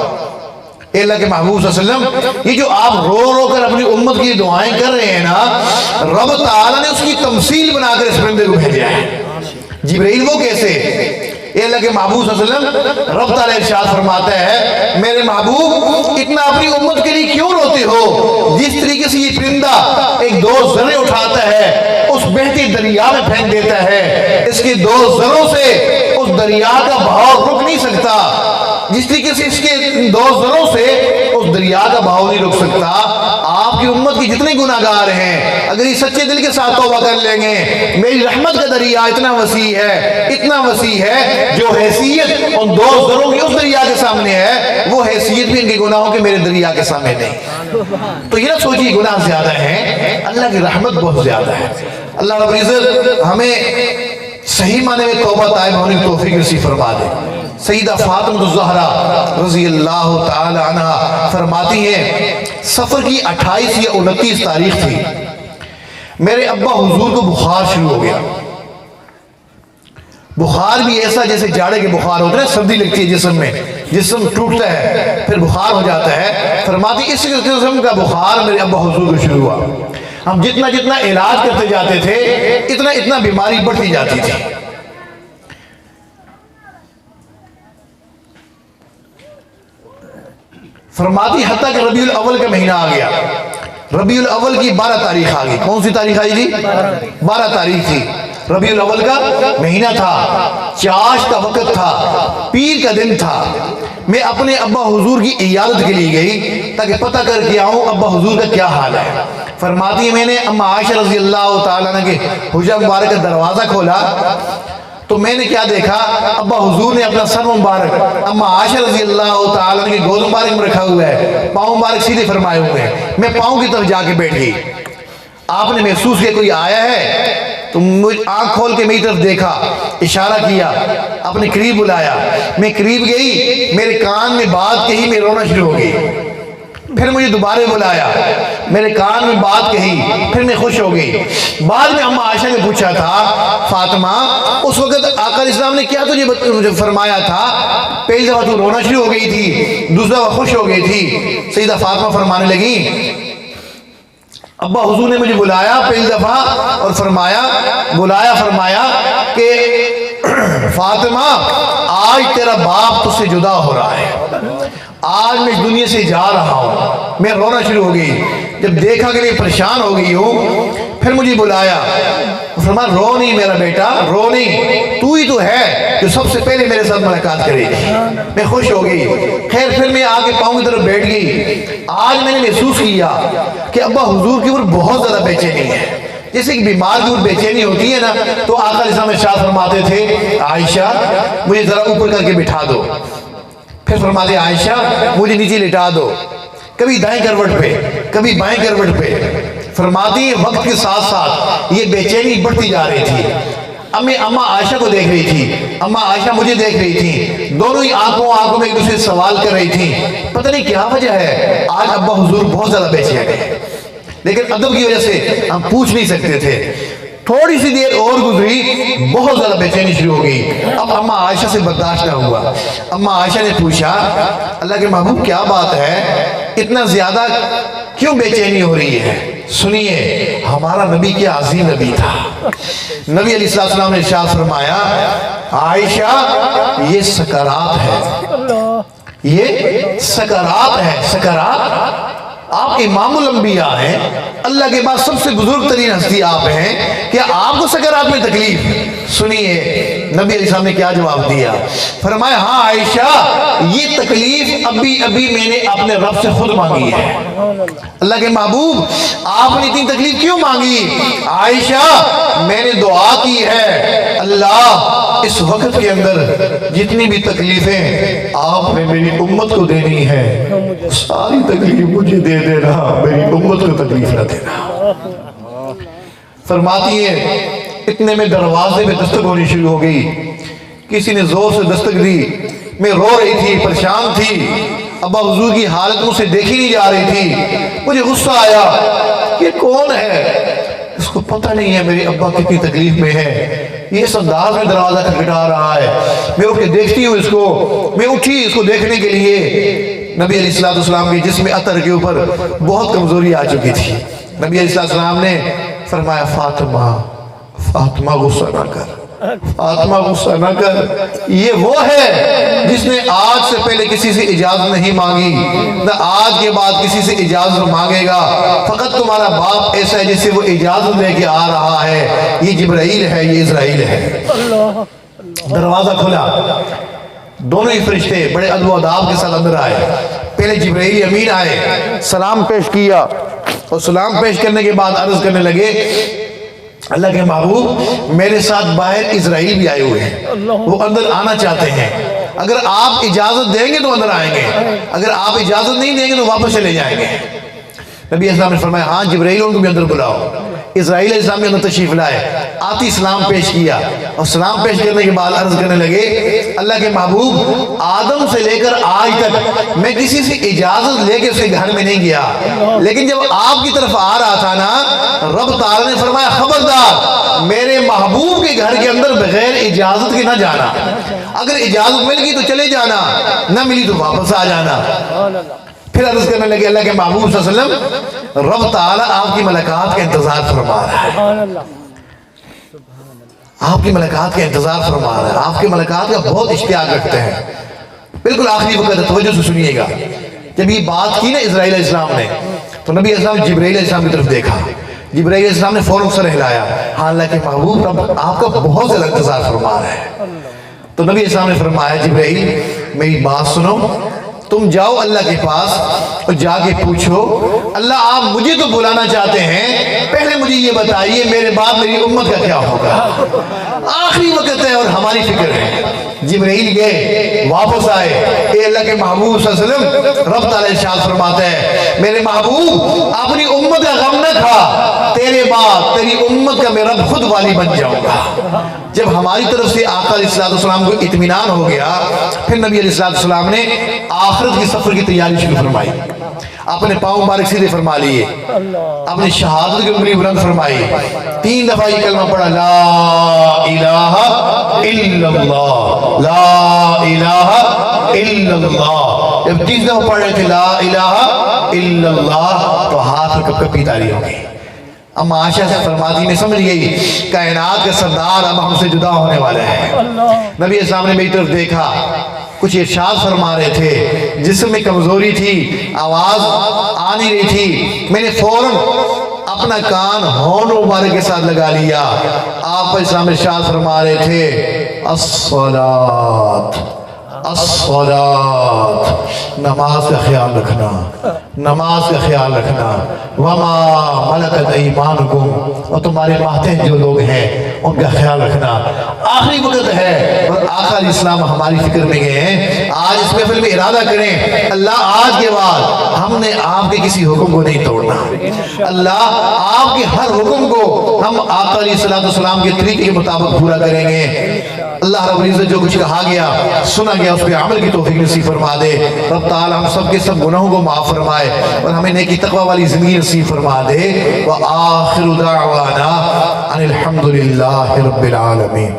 اے اللہ کے محبوب صلی اللہ علیہ وسلم, یہ جو آپ رو رو کر اپنی امت کی دعائیں کر رہے ہیں نا, رب تعالیٰ نے اس کی تمثیل بنا کر اس پرندے کو بھیجا ہے. جبرائیل وہ کیسے؟ اے اللہ کے محبوب صلی اللہ علیہ وسلم, رب تعالیٰ ارشاد فرماتا ہے میرے محبوب اتنا اپنی امت کے لیے کیوں روتے ہو؟ جس طریقے سے یہ پرندہ ایک 2 ذرے اٹھاتا ہے, اس بہتے دریا میں پھینک دیتا ہے, اس کے 2 ذروں سے اس دریا کا بہاؤ رک نہیں سکتا, جس طریقے سے اس کے 2 ذروں سے اس دریا کا بہاؤ نہیں رک سکتا. آپ کی امت کی جتنے گناہگار ہیں اگر یہ سچے دل کے ساتھ توبہ کر لیں گے, میری رحمت کا دریا اتنا وسیع ہے, اتنا وسیع ہے, جو حیثیت ان 2 ذروں کی اس دریا کے سامنے ہے وہ حیثیت بھی ان کے گناہوں کے میرے دریا کے سامنے نہیں. تو یہ نہ سوچیے گناہ زیادہ ہیں, اللہ کی رحمت بہت زیادہ ہے. اللہ رب العزت ہمیں صحیح معنی میں توبہ طائب ہونے کی توفیق نصیب فرما دے. سیدہ فاطمہ الزہرا رضی اللہ تعالی عنہ فرماتی ہیں سفر کی 28 یا 29 تاریخ تھی, میرے ابا حضور کو بخار شروع ہو گیا. بخار بھی ایسا جیسے جاڑے کے بخار ہوتے ہیں, سردی لگتی ہے جسم میں, جسم ٹوٹتا ہے پھر بخار ہو جاتا ہے. فرماتی اس قسم کا بخار میرے ابا حضور کو شروع ہوا. ہم جتنا علاج کرتے جاتے تھے اتنا بیماری بڑھتی جاتی تھی. فرماتی حتیٰ کہ ربیع الاول کا مہینہ آ گیا. ربیع الاول کی 12 تاریخ آ گئی. کون سی تاریخ آئی جی؟ 12 تاریخ تھی. ربیع الاول کا مہینہ تھا, چاش کا وقت تھا, پیر کا دن تھا. میں اپنے ابا حضور کی عیادت کے لیے گئی تاکہ پتہ کر کے آؤں ابا حضور کا کیا حال ہے. فرماتی ہے میں نے اما عائشہ رضی اللہ تعالیٰ عنہ کے حجرہ مبارک کا دروازہ کھولا تو میں نے کیا دیکھا، ابا حضور نے اپنا سر مبارک اما عائشہ رضی اللہ تعالیٰ کی گود مبارک میں رکھا ہوا ہے، پاؤں مبارک سیدھے فرمائے ہوئے ہیں، میں پاؤں کی طرف جا کے بیٹھ گئی۔ آپ نے محسوس کیا کوئی آیا ہے، تو آنکھ کھول کے میری طرف دیکھا، اشارہ کیا، اپنے قریب بلایا، میں قریب گئی، میرے کان میں بات کہی، میں رونا شروع ہو گئی۔ پھر مجھے دوبارہ بلایا، میرے کان میں بات کہی، پھر میں خوش ہو گئی۔ بعد میں اما عائشہ نے پوچھا تھا، فاطمہ اس وقت آقا علیہ السلام نے کیا تجھے فرمایا تھا؟ پہلی دفعہ تو رونا شروع ہو گئی تھی، دوسری دفعہ خوش ہو گئی تھی۔ سیدہ فاطمہ فرمانے لگی، ابا حضور نے مجھے بلایا پہلی دفعہ اور فرمایا کہ فاطمہ آج تیرا باپ تجھ سے جدا ہو رہا ہے، آج میں اس دنیا سے جا رہا ہوں۔ میں رونا شروع ہو گئی، جب دیکھا کہ میں پریشان ہو گئی ہوں، پھر مجھے بلایا، فرمایا رو نہیں میرا بیٹا، رو نہیں، تو ہی تو ہے جو سب سے پہلے میرے ساتھ ملاقات کرے گی۔ میں خوش ہو گئی۔ خیر پھر میں آگے پاؤں کی طرف بیٹھ گئی۔ آج میں نے محسوس کیا کہ ابا حضور کی اوپر بہت زیادہ بے چینی ہے، جیسے کہ بیمار کی اوپر بے چینی ہوتی ہے نا، تو آقا علیہ السلام ارشاد فرماتے تھے، عائشہ مجھے ذرا اوپر کر کے بٹھا دو، پھر فرماتے عائشہ مجھے نیچے لٹا دو، کبھی دائیں کروٹ پہ کبھی بائیں کروٹ پہ۔ فرماتی ہے وقت کے ساتھ ساتھ یہ بے چینی بڑھتی جا رہی تھی۔ اب میں اما عائشہ کو دیکھ رہی تھی، اما عائشہ مجھے دیکھ رہی تھی، دونوں ہی آنکھوں میں ایک دوسرے سے سوال کر رہی تھی، پتہ نہیں کیا وجہ ہے آج ابا حضور بہت زیادہ بے چین ہے، لیکن ادب کی وجہ سے ہم پوچھ نہیں سکتے تھے۔ تھوڑی سی دیر اور گزری، بہت زیادہ بے چینی شروع ہو گئی۔ اب اما عائشہ سے برداشت نہ ہوا، اما عائشہ نے پوچھا، اللہ کے محبوب کیا بات ہے، اتنا زیادہ کیوں بے چینی ہو رہی ہے؟ سنیے، ہمارا نبی کیا عظیم نبی تھا۔ نبی علیہ السلام نے ارشاد فرمایا، عائشہ یہ سکرات ہے، یہ سکرات ہے، سکرات۔ آپ امام الانبیاء ہیں، اللہ کے بعد سب سے بزرگ ترین ہستی آپ ہیں، کیا آپ کو سکرات میں تکلیف؟ سنیے نبی علیہ السلام نے کیا جواب دیا، فرمایا ہاں عائشہ یہ تکلیف ابھی میں نے اپنے رب سے خود مانگی ہے۔ اللہ کے محبوب آپ نے اتنی تکلیف کیوں مانگی؟ عائشہ میں نے دعا کی ہے، اللہ اس وقت کے اندر جتنی بھی تکلیفیں آپ نے میری امت کو دینی ہے، ساری تکلیف مجھے دے دینا، میری امت کو تکلیف نہ دینا۔ فرماتی ہے اتنے میں دروازے میں دستک ہونی شروع ہو گئی، کسی نے زور سے دستک دی، میں رو رہی تھی، پریشان تھی، ابا حضور کی حالت مجھ سے دیکھی نہیں جا رہی تھی، مجھے غصہ آیا، یہ کون ہے، اس کو پتہ نہیں ہے میرے ابا کتنی تکلیف میں ہے، یہ اس انداز میں دروازہ کھٹکھٹا رہا ہے۔ میں اٹھ کے دیکھتی ہوں اس کو، میں اٹھی اس کو دیکھنے کے لیے، نبی علیہ السلام کے جسم عطر کے اوپر بہت کمزوری آ چکی تھی۔ نبی علیہ السلام نے فرمایا فاطمہ فاطمہ غصہ نہ کر، فاطمہ غصہ نہ کر، یہ وہ ہے جس نے آج سے پہلے کسی سے اجازت نہیں مانگی، نہ آج کے بعد کسی سے اجازت مانگے گا، فقط تمہارا باپ ایسا ہے جس سے وہ اجازت لے کے آ رہا ہے، یہ جبرائیل ہے، یہ اسرائیل ہے۔ دروازہ کھلا، دونوں ہی فرشتے بڑے ادب و آداب کے ساتھ اندر آئے، پہلے جبرائیل امین آئے، سلام پیش کیا، اور سلام پیش کرنے کے بعد عرض کرنے لگے، اللہ کے محبوب میرے ساتھ باہر اسرائیل بھی آئے ہوئے ہیں، وہ اندر آنا چاہتے ہیں، اگر آپ اجازت دیں گے تو اندر آئیں گے، اگر آپ اجازت نہیں دیں گے تو واپس چلے جائیں گے۔ نبی اسلام نے فرمایا ہاں جبرائیل ان کو بھی اندر بلاؤ۔ اسرائیل علیہ السلام کے اندر تشریف لائے، آتی سلام پیش کیا، اور سلام پیش کرنے کے بعد عرض کرنے لگے، اللہ کے محبوب آدم سے لے کر آج تک میں کسی سے اجازت لے کے اس کے گھر میں نہیں گیا، لیکن جب آپ کی طرف آ رہا تھا نا، رب تعالی نے فرمایا خبردار میرے محبوب کے گھر کے اندر بغیر اجازت کے نہ جانا، اگر اجازت مل گئی تو چلے جانا، نہ ملی تو واپس آ جانا۔ پھر عرض کرنے لگے اللہ کے محبوب صلی اللہ علیہ وسلم رب تعالیٰ آپ کی ملاقات کا انتظار فرما رہا ہے، آپ کی ملاقات کا انتظار فرما رہا ہے، آپ کی ملاقات کا بہت اشتیاق رکھتے ہیں۔ بالکل آخری وقت توجہ سے سنیے گا، جب یہ بات کی نا اسرائیل علیہ السلام نے، تو نبی علیہ السلام جبرائیل علیہ السلام کی طرف دیکھا، جبرائیل علیہ السلام نے فوراً سر ہلایا، ہاں اللہ کے محبوب رب آپ کا بہت زیادہ انتظار فرما رہا ہے۔ تو نبی علیہ السلام نے فرمایا جبرائیل میری بات سنو، تم جاؤ اللہ کے پاس اور جا کے پوچھو اللہ آپ مجھے تو بلانا چاہتے ہیں، پہلے مجھے یہ بتائیے میرے بعد میری امت کا کیا ہوگا۔ آخری وقت ہے اور ہماری فکر ہے۔ جبرائیل گئے واپس آئے، اے اللہ کے محبوب صلی اللہ علیہ وسلم، رب تعالیٰ ارشاد فرماتا ہے میرے محبوب اپنی امت کا غم نہ کھا، تیرے بعد تیری امت کا میں رب خود والی بن جاؤں گا۔ جب ہماری طرف سے آقا علیہ السلام کو اطمینان ہو گیا، پھر نبی علیہ السلام نے آخرت کی سفر کی تیاری شروع فرمائی، اپنے پاؤں مبارک سیدھے فرما لیے، اپنی شہادت کی انگلی بلند فرمائی، 3 دفعہ یہ کلمہ پڑھا لا الہ الا اللہ، لا الہ الا اللہ۔ جب 3 دفعہ پڑھ رہے تھے لا الہ الا اللہ تو ہاتھ میں کپ کپی تاری ہو گئی۔ اما عائشہ سے فرماتی میں سمجھ گئی کائنات کا سردار اب ہم سے جدا ہونے والا ہے۔ نبی اسلام نے میری طرف دیکھا، کچھ ارشاد فرما رہے تھے، جسم میں کمزوری تھی، آواز آ نہیں رہی تھی، میں نے فوراً اپنا کان ہون مبارک کے ساتھ لگا لیا۔ آپ اسلام ارشاد فرما رہے تھے الصلاۃ الصلاۃ، نماز کا خیال رکھنا، نماز کا خیال رکھنا، وما ملکت ایمانکم، اور تمہارے ماتحت جو لوگ ہیں ان کا خیال رکھنا۔ آخری وقت ہے اور آقا علیہ السلام ہماری فکر میں گئے ہیں۔ آج اس محفل میں ارادہ کریں اللہ آج کے بعد ہم نے آپ کے کسی حکم کو نہیں توڑنا، اللہ آپ کے ہر حکم کو ہم آقا علیہ السلام کے طریقے کے مطابق پورا کریں گے۔ اللہ رب العزت جو کچھ کہا گیا سنا گیا اس پہ عمل کی توفیق نصیب فرما دے۔ رب تعالی ہم سب کے سب گناہوں کو معاف فرمائے اور ہمیں نیکی تقوی والی زندگی نصیب فرما دے۔ وآخر دعوانا ان الحمدللہ رب العالمین۔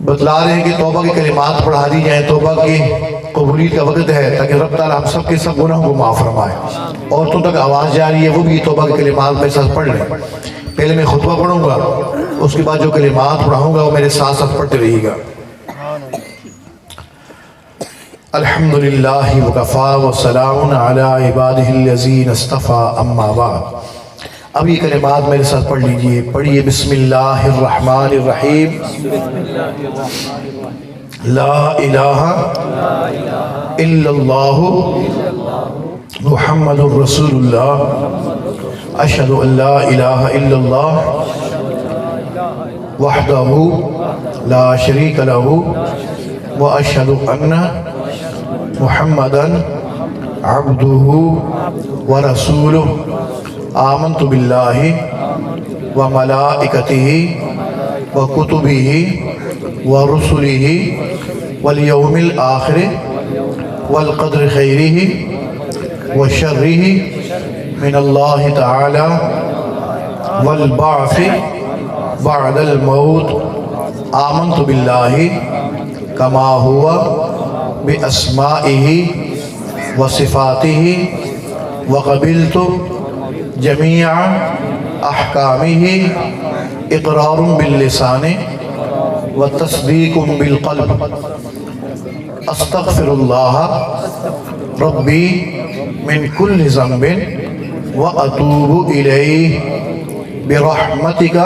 بتلا رہے ہیں کہ توبہ کے کلمات پڑھا دی جائیں، توبہ کی قبولیت کا وقت ہے تاکہ رب تعالی ہم سب کے سب گناہوں کو معاف فرمائے۔ عورتوں تک آواز جاری ہے، وہ بھی توبہ کے کلمات میرے ساتھ پڑھ لیں۔ پہلے میں خطبہ پڑھوں گا، اس کے بعد جو کلمات پڑھاؤں گا وہ میرے ساتھ ساتھ پڑھتے رہیے گا۔ الحمدللہ وکفا وسلام علی عبادہ الذین اصطفیٰ، اما بعد۔ اب یہ کلمات میرے ساتھ پڑھ لیجئے، پڑھیے بسم اللہ الرحمن الرحیم۔ لا الہ الا اللہ محمد رسول اللہ، اشہد ان لا الہ الا اللہ وحدہ لا شریک لہ واشہد ان محمدا عبدہ ورسولہ، آمنت باللہ وملائکتہ وکتبہ ورسلہ والیوم الآخر والقدر خیرہ وشرہ من اللہ تعالی والبعث بعد الموت، آمنت باللہ کما ہوا باسمائہ وصفاتہ وقبلت جمیع احکامہ اقرار باللسان وتصدیق بالقلب، استغفر اللہ ربی من کل ذنب واتوب الیہ برحمتک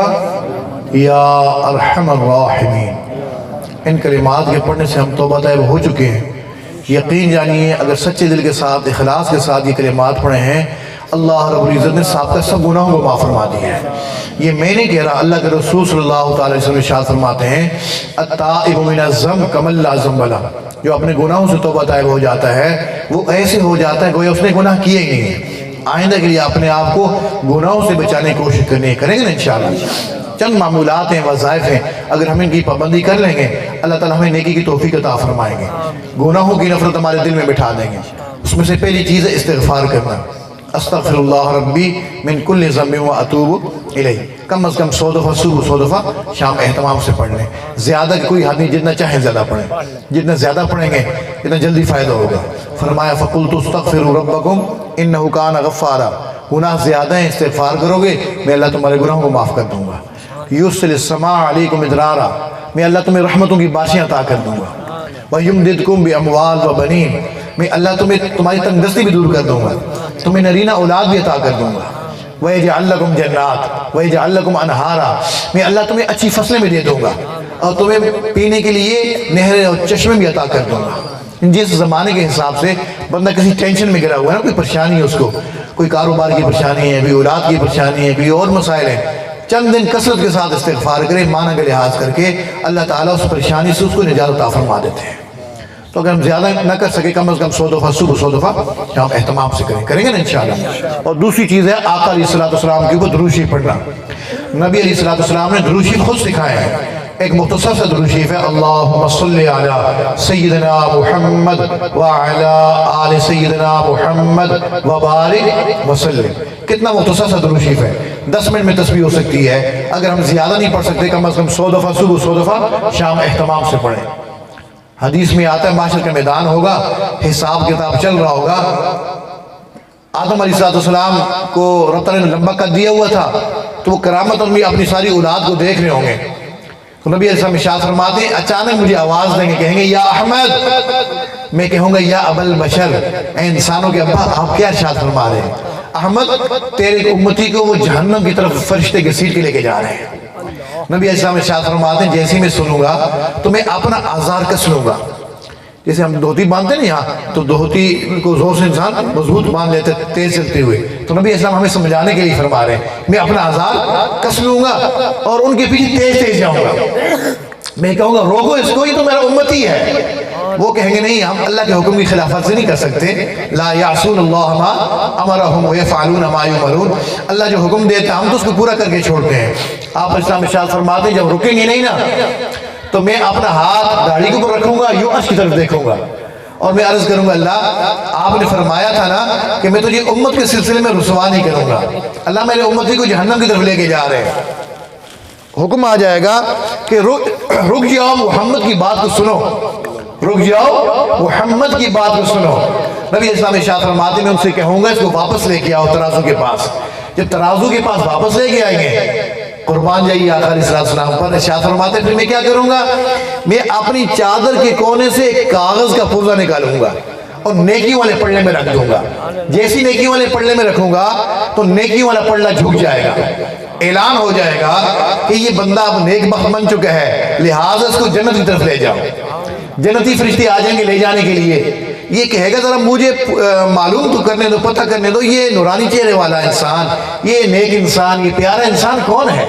یا ارحم الراحمین۔ ان کلمات کے پڑھنے سے ہم توبہ طائب ہو چکے ہیں۔ یقین جانیے اگر سچے دل کے ساتھ اخلاص کے ساتھ یہ کلمات پڑھے ہیں، اللہ رب العزت نے سابقہ سب گناہوں کو معاف فرما دیا ہے۔ یہ میں نہیں کہہ رہا، اللہ کے رسول صلی اللہ تعالی وسلم ارشاد فرماتے ہیں التائب من الذنب کمن لا ذنب لہ، جو اپنے گناہوں سے توبہ طائب ہو جاتا ہے وہ ایسے ہو جاتا ہے گویا اس نے گناہ کیے ہی نہیں ہیں۔ آئندہ کے لیے اپنے آپ کو گناہوں سے بچانے کی کوشش کریں گے نا انشاءاللہ۔ چند معمولات ہیں، وظائف ہیں، اگر ہم ان کی پابندی کر لیں گے اللہ تعالیٰ ہمیں نیکی کی توفیق عطا فرمائیں گے، گناہوں کی نفرت ہمارے دل میں بٹھا دیں گے۔ اس میں سے پہلی چیز ہے استغفار کرنا، استغفر اللہ ربی من کل ذنب واتوب الیہ، کم از کم 100 دفعہ صبح 100 دفعہ شام اہتمام سے پڑھ لیں۔ زیادہ کوئی حد نہیں، جتنا چاہیں زیادہ پڑھیں، جتنا زیادہ پڑھیں گے اتنا جلدی فائدہ ہوگا۔ فرمایا فقلت استغفروا ربکم انہ کان غفارا، گناہ زیادہ ہیں استغفار کرو گے میں اللہ تمہارے گناہوں کو معاف کر دوں گا۔ یرسل السماء علیکم مدرارا، میں اللہ تمہیں رحمتوں کی بارشیں عطا کر دوں گا۔ وَيُمْدِدْكُمْ بِأَمْوَالٍ وَبَنِينَ، میں اللہ تمہاری تنگ دستی بھی دور کر دوں گا، تمہیں نرینہ اولاد بھی عطا کر دوں گا۔ وَيَجْعَلْ لَكُمْ جَنَّاتٍ وَيَجْعَلْ لَكُمْ أَنْهَارًا، میں اللہ تمہیں اچھی فصلیں بھی دے دوں گا اور تمہیں پینے کے لیے نہریں اور چشمے بھی عطا کر دوں گا۔ جس زمانے کے حساب سے بندہ کسی ٹینشن میں گرا ہوا ہے نا, کوئی پریشانی ہے اس کو, کوئی کاروبار کی پریشانی ہے, کوئی اولاد کی پریشانی ہے, کوئی اور مسائل ہیں, چند دن کثرت کے ساتھ استغفار کرے, معنی کا لحاظ کر کے, اللہ تعالیٰ اس پریشانی سے اس کو نجات عطا فرما دیتے ہیں. تو اگر ہم زیادہ نہ کر سکے, کم از کم 100 دفعہ صبح 100 دفعہ ہم اہتمام سے کریں گے نا انشاءاللہ. اور دوسری چیز ہے آقا علیہ السلام کے اوپر درود شریف پڑھنا. نبی علیہ السلام نے درود شریف خود سکھائے ہیں. ایک مختصر سا درود شریف ہے, اللہم صلی علی سیدنا محمد وعلی آل سیدنا محمد وبارک وسلم. کتنا مختصر سا درود شریف ہے, 10 منٹ میں تسبیح ہو سکتی ہے. اگر ہم زیادہ نہیں پڑھ سکتے, کم از کم 100 دفعہ صبح 100 دفعہ شام اہتمام سے پڑھیں. حدیث میں آتا ہے معاشر کا میدان ہوگا, حساب کتاب چل رہا ہوگا. آدم علیہ السلام کو رب تعالیٰ نے لمبا قد دیا ہوا تھا, تو وہ کرامت میں اپنی ساری اولاد کو دیکھ رہے ہوں گے. تو نبی علیہ السلام ارشاد فرماتے ہیں, اچانک مجھے آواز دیں گے, کہیں گے یا احمد. میں کہوں گا یا ابا البشر, اے انسانوں کے ابا, آپ کیا ارشاد فرما رہے ہیں؟ احمد, تیرے امتی کو وہ جہنم کی طرف فرشتے گھسیٹ کے لے کے جا رہے ہیں. نبی علیہ السلام ارشاد فرماتے ہیں, جیسے میں سنوں گا تو میں اپنا آزار کس لوں گا. جیسے ہم دھوتی باندھتے ہیں یہاں, تو دھوتی کو زور سے انسان مضبوط باندھ لیتے تیز چلتے ہوئے. تو نبی اسلام ہمیں سمجھانے کے لیے فرما رہے ہیں, میں اپنا آزار کس لوں گا اور ان کے پیچھے تیز تیز جاؤں گا. میں کہوں گا روکو اس کو, یہ تو میرا امتی ہے. وہ کہیں گے نہیں, ہم اللہ کے حکم کی خلافت سے نہیں کر سکتے. لا یعصون اللہ ما امرہم ویفعلون ما یؤمرون. اللہ جو حکم دیتا ہم تو اس کو پورا کر کے چھوڑتے ہیں. آپ اسلام ارشاد فرماتے ہیں, جب رکیں گے نہیں نا, تو میں اپنا ہاتھ داڑھی کے اوپر رکھوں گا, یوں عرش کی طرف دیکھوں گا, اور میں عرض کروں گا, اللہ آپ نے فرمایا تھا نا کہ میں تجھے امت کے سلسلے میں رسوا نہیں کروں گا. اللہ میرے امتی کو جہنم کی طرف لے کے جا رہے ہیں. حکم آ جائے گا کہ رک جاؤ, محمد کی بات کو سنو, رک جاؤ, محمد کی بات کو سنو. نبی اسلام ارشاد فرماتے ہیں, میں ان سے کہوں گا اس کو واپس لے کے آؤ ترازو کے پاس. جب ترازو کے پاس واپس لے کے آئیں گے, قربان جائیے آقا علیہ السلام پر, ارشاد فرماتے ہیں پھر میں کیا کروں گا, میں اپنی چادر کے کونے سے ایک کاغذ کا پرزہ نکالوں گا اور نیکی والے پلڑے میں رکھ دوں گا. جیسی نیکی والے پلڑے میں رکھوں گا تو نیکی والا پلڑا جھک جائے گا. اعلان ہو جائے گا کہ یہ بندہ اب نیک بخت بن چکا ہے, لہٰذا اس کو جنت کی طرف لے جاؤ. جنتی فرشتے آ جائیں گے لے جانے کے لیے. یہ کہے گا ذرا مجھے معلوم تو کرنے دو, پتہ کرنے دو, یہ نورانی چہرے والا انسان, یہ نیک انسان, یہ پیارا انسان کون ہے.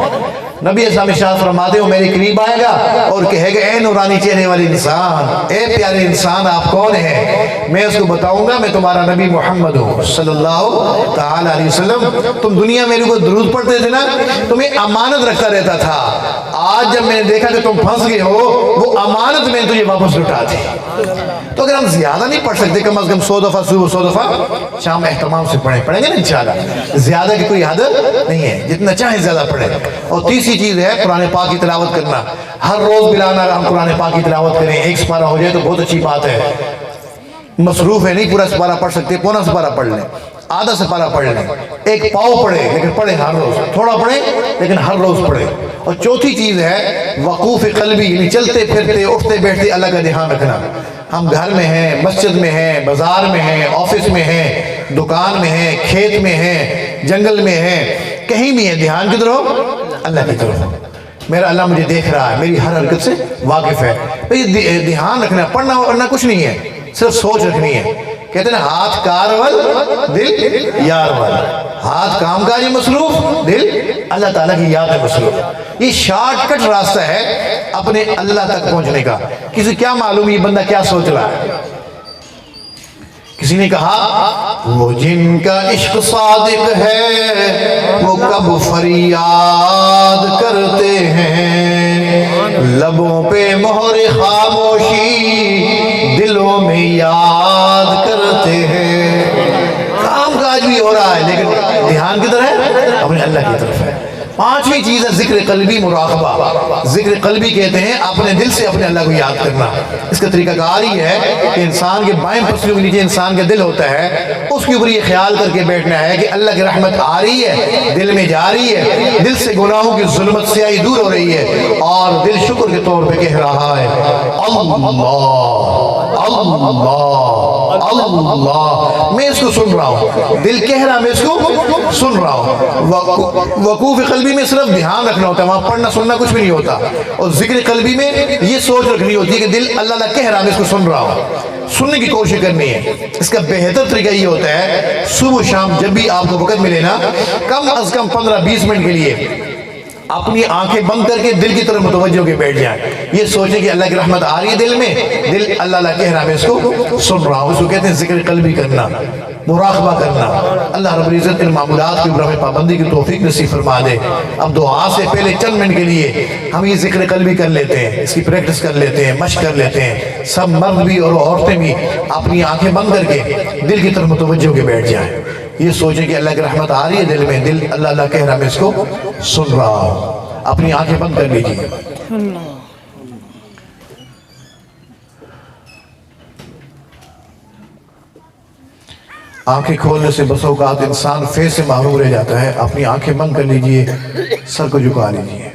نبی اسلام ارشاد فرماتے ہیں, وہ میرے قریب آئے گا اور کہے گا, اے نورانی چہرے والے انسان, اے پیارے انسان, آپ کون ہیں؟ میں اس کو بتاؤں گا, میں تمہارا نبی محمد ہوں صلی اللہ تعالی علیہ وسلم. تم دنیا میرے کو درود پڑھتے تھے نا, تمہیں امانت رکھتا رہتا تھا. آج جب میں نے دیکھا کہ تم پھنس گئے ہو, وہ امانت میں تجھے واپس لوٹا دی. تو اگر ہم زیادہ نہیں پڑھ سکتے, کم از کم 100 دفعہ صبح 100 دفعہ شام اہتمام سے پڑھیں گے نا انشاءاللہ. زیادہ کی کوئی حد نہیں ہے, جتنا چاہیں زیادہ پڑھیں. اور تیسری چیز ہے قرآن پاک کی تلاوت کرنا. ہر روز بلانا ہم قرآن پاک کی تلاوت کریں. ایک سپارہ ہو جائے تو بہت اچھی بات ہے. مصروف ہے نہیں پورا سپارہ پڑھ سکتے, پونا سپارہ پڑھ لیں, آدھا سپارہ پڑھ لیں, ایک پاؤ پڑھیں لیکن پڑھیں ہر روز, تھوڑا پڑھیں لیکن ہر روز پڑھیں. اور چوتھی چیز ہے وقوف قلبی, یعنی چلتے پھرتے اٹھتے بیٹھتے اللہ کا دھیان رکھنا. ہم گھر میں ہیں, مسجد میں ہیں, بازار میں ہیں, آفس میں ہیں, دکان میں ہیں, کھیت میں ہیں, جنگل میں ہیں, کہیں بھی ہیں, دھیان کدھر ہو؟ اللہ کی طرف. میرا اللہ مجھے دیکھ رہا ہے, میری ہر حرکت سے واقف ہے. دھیان رکھنا, پڑھنا ورنہ کچھ نہیں ہے, صرف سوچ رکھنی ہے. کہتے ہیں ہاتھ کارول دل یار والا. ہاتھ کام کاج مصروف, دل اللہ تعالیٰ کی یاد میں مصروف. یہ شارٹ کٹ راستہ ہے اپنے اللہ تک پہنچنے کا. کسی کیا معلوم یہ بندہ کیا سوچ رہا ہے. کسی نے کہا وہ جن کا عشق صادق ہے وہ کب فریاد کرتے ہیں, لبوں پہ مہر خاموشی دلوں میں یاد کرتے ہیں. کام کاج بھی ہو رہا ہے لیکن دھیان کدھر ہے؟ اپنے اللہ کی طرف ہے. پانچویں چیز ہے ذکر قلبی مراقبہ. ذکر قلبی کہتے ہیں اپنے دل سے اپنے اللہ کو یاد کرنا. اس کا طریقہ کار ہی ہے کہ انسان کے بائیں پسلیوں کے نیچے انسان کا دل ہوتا ہے, اس کے اوپر یہ خیال کر کے بیٹھنا ہے کہ اللہ کی رحمت آ رہی ہے, دل میں جا رہی ہے, دل سے گناہوں کی ظلمت سیاہی دور ہو رہی ہے, اور دل شکر کے طور پہ کہہ رہا ہے اللہ اللہ اللہ. میں اس کو سن رہا ہوں، دل کہہ رہا میں اس کو سن رہا ہوں۔ وقوف قلبی میں صرف دھیان رکھنا ہوتا ہے، وہاں پڑھنا سننا کچھ بھی نہیں ہوتا، اور ذکر قلبی میں یہ سوچ رکھنی ہوتی ہے کہ دل اللہ اللہ کہہ رہا میں اس کو سن رہا ہوں، سننے کی کوشش کرنی ہے۔ اس کا بہتر طریقہ یہ ہوتا ہے صبح شام جب بھی آپ کو وقت ملے نا، کم از کم 15-20 منٹ کے لیے اپنی آنکھیں بند کر کے دل کی طرف متوجہ ہو کے بیٹھ جائیں، یہ سوچیں کہ اللہ کی رحمت آ رہی ہے دل میں، دل اللہ اللہ کہہ رہا میں اس کو سن رہا ہوں۔ اس کو کہتے ہیں ذکر قلبی کرنا، مراقبہ کرنا۔ اللہ رب العزت ان معمولات کے اوپر ہمیں پابندی کی توفیق نصیب فرما دے۔ اب دعا سے پہلے چند منٹ کے لیے ہم یہ ذکر قلبی کر لیتے ہیں، اس کی پریکٹس کر لیتے ہیں، مشق کر لیتے ہیں۔ سب مرد بھی اور عورتیں بھی اپنی آنکھیں بند کر کے دل کی طرف متوجہ ہو کے بیٹھ جائیں، یہ سوچیں کہ اللہ کی رحمت آ رہی ہے دل میں، دل اللہ اللہ کہہ رہا میں اس کو سن رہا ہوں۔ اپنی آنکھیں بند کر لیجیے۔ آنکھیں کھولنے سے بس اوقات انسان فیض سے محروم رہ جاتا ہے۔ اپنی آنکھیں بند کر لیجیے، سر کو جھکا لیجیے۔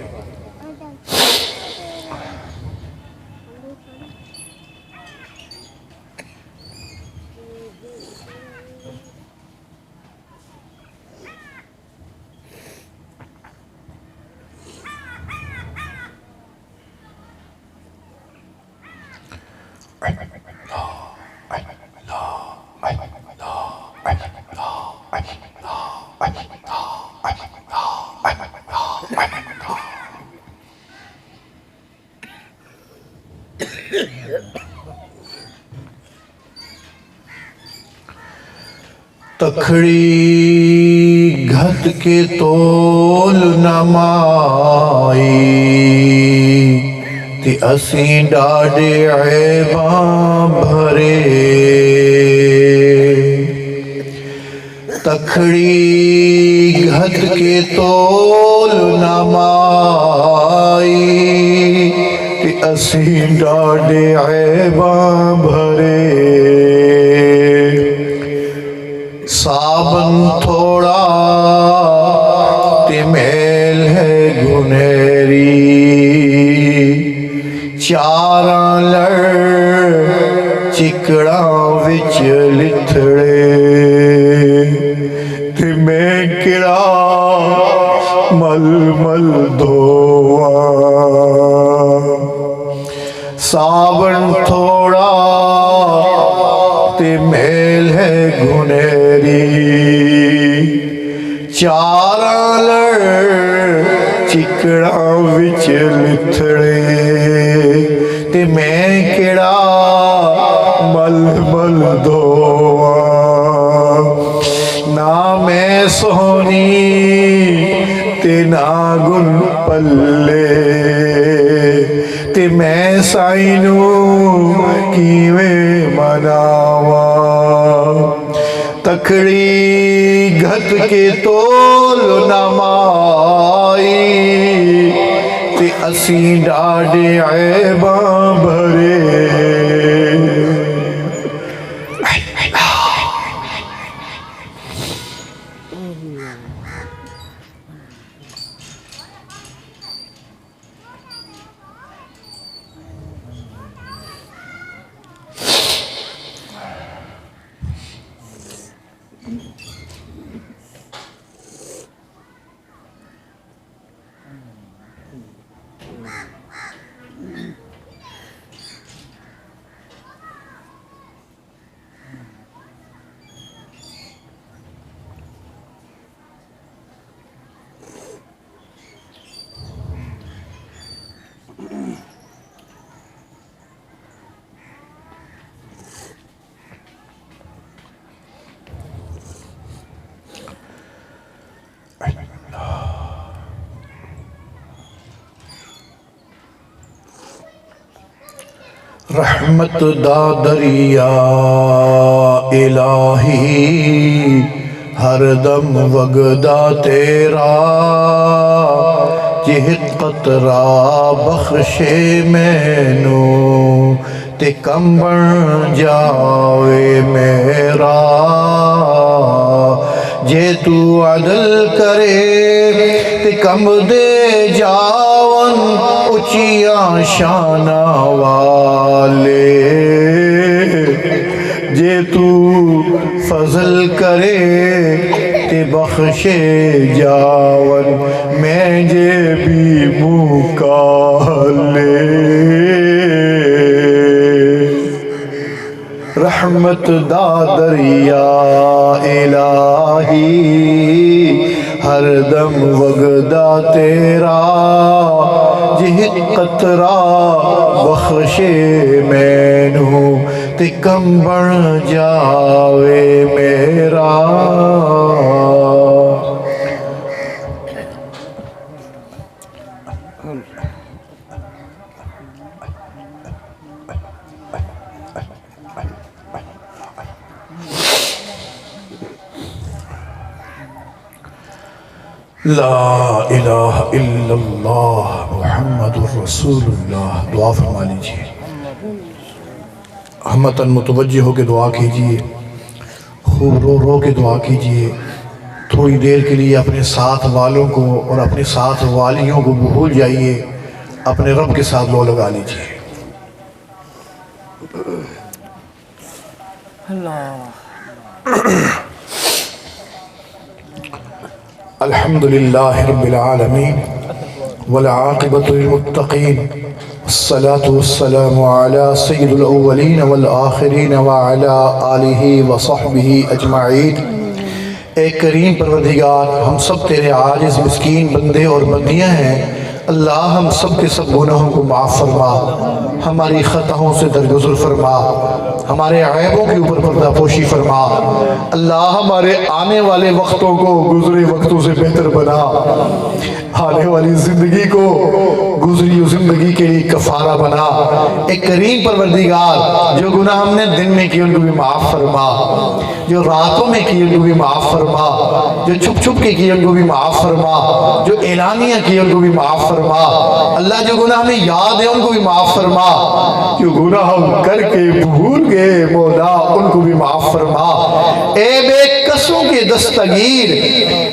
تکھڑی گھت کے تول نمائی تی اسیں ڈاڈے عیباں بھرے، تکھڑی گھت کے تول نمائی تی اسیں ڈاڈے عیباں بھرے، صابن تھوڑا تے میل ہے گنہری، چاراں لڑ چکڑاں وچ لتھڑے، تے میں کڑا مل مل دھواں، صابن تھوڑا تے میل ہے گنہری، چاراں لڑ چکڑاں وچ لتھڑے، تے میں کڑا مل مل دھواں، نہ میں سونی تے نہ گل پلے، تے میں سائنوں کیویں مناواں، تکھڑی گھت کے تول نمائی تے اسیں ڈاڈے عیباں بھرے۔ رحمت دا دریا الہی ہر دم وگدا تیرا، جہت قطرہ بخشے مینو تے کم بن جاوے میرا، جے تو عدل کرے تے کم دے جاون اچیاں شانہ والے، جے کہ تو فضل کرے تے بخشے جاون میں جے بھی مکالے رحمت دا دریا الہی ہر دم وگدا تیرا جہ قطرہ بخشے مینوں تے کم بن جاوے میرا لا الہ الا اللہ محمد الرسول اللہ. دعا فرما لیجئے، ہمتاً متوجہ ہو کے دعا کیجئے، خوب رو رو کے دعا کیجئے. تھوڑی دیر کے لیے اپنے ساتھ والوں کو اور اپنے ساتھ والیوں کو بھول جائیے، اپنے رب کے ساتھ لو لگا لیجئے. الحمدللہ رب العالمین والعاقبۃ للمتقین والصلاة والسلام علی سید الاولین والآخرین وعلی آلہ وصحبہ اجمعین. اے کریم پروردگار، ہم سب تیرے عاجز مسکین بندے اور بندیاں ہیں. اللہ ہم سب کے سب گناہوں کو معاف فرما، ہماری خطاؤں سے درگزر فرما، ہمارے عیبوں کے اوپر پردہ پوشی فرما. اللہ ہمارے آنے والے وقتوں کو گزرے وقتوں سے بہتر بنا، آنے والی زندگی کو گزری زندگی کے لیے کفارہ بنا. ایک کریم پروردگار، جو گناہ ہم نے دن میں کیے ان کو بھی معاف فرما، جو راتوں میں کیے ان کو بھی معاف فرما، جو چھپ چھپ کے کیے ان کو بھی معاف فرما، جو اعلانیہ کیے ان کو بھی معاف فرما. اللہ جو گناہ ہمیں یاد ہے ان کو بھی معاف فرما، جو گناہ ہم کر کے بھول گئے مولا ان کو بھی معاف فرما. اے بے قصوں کے دستگیر،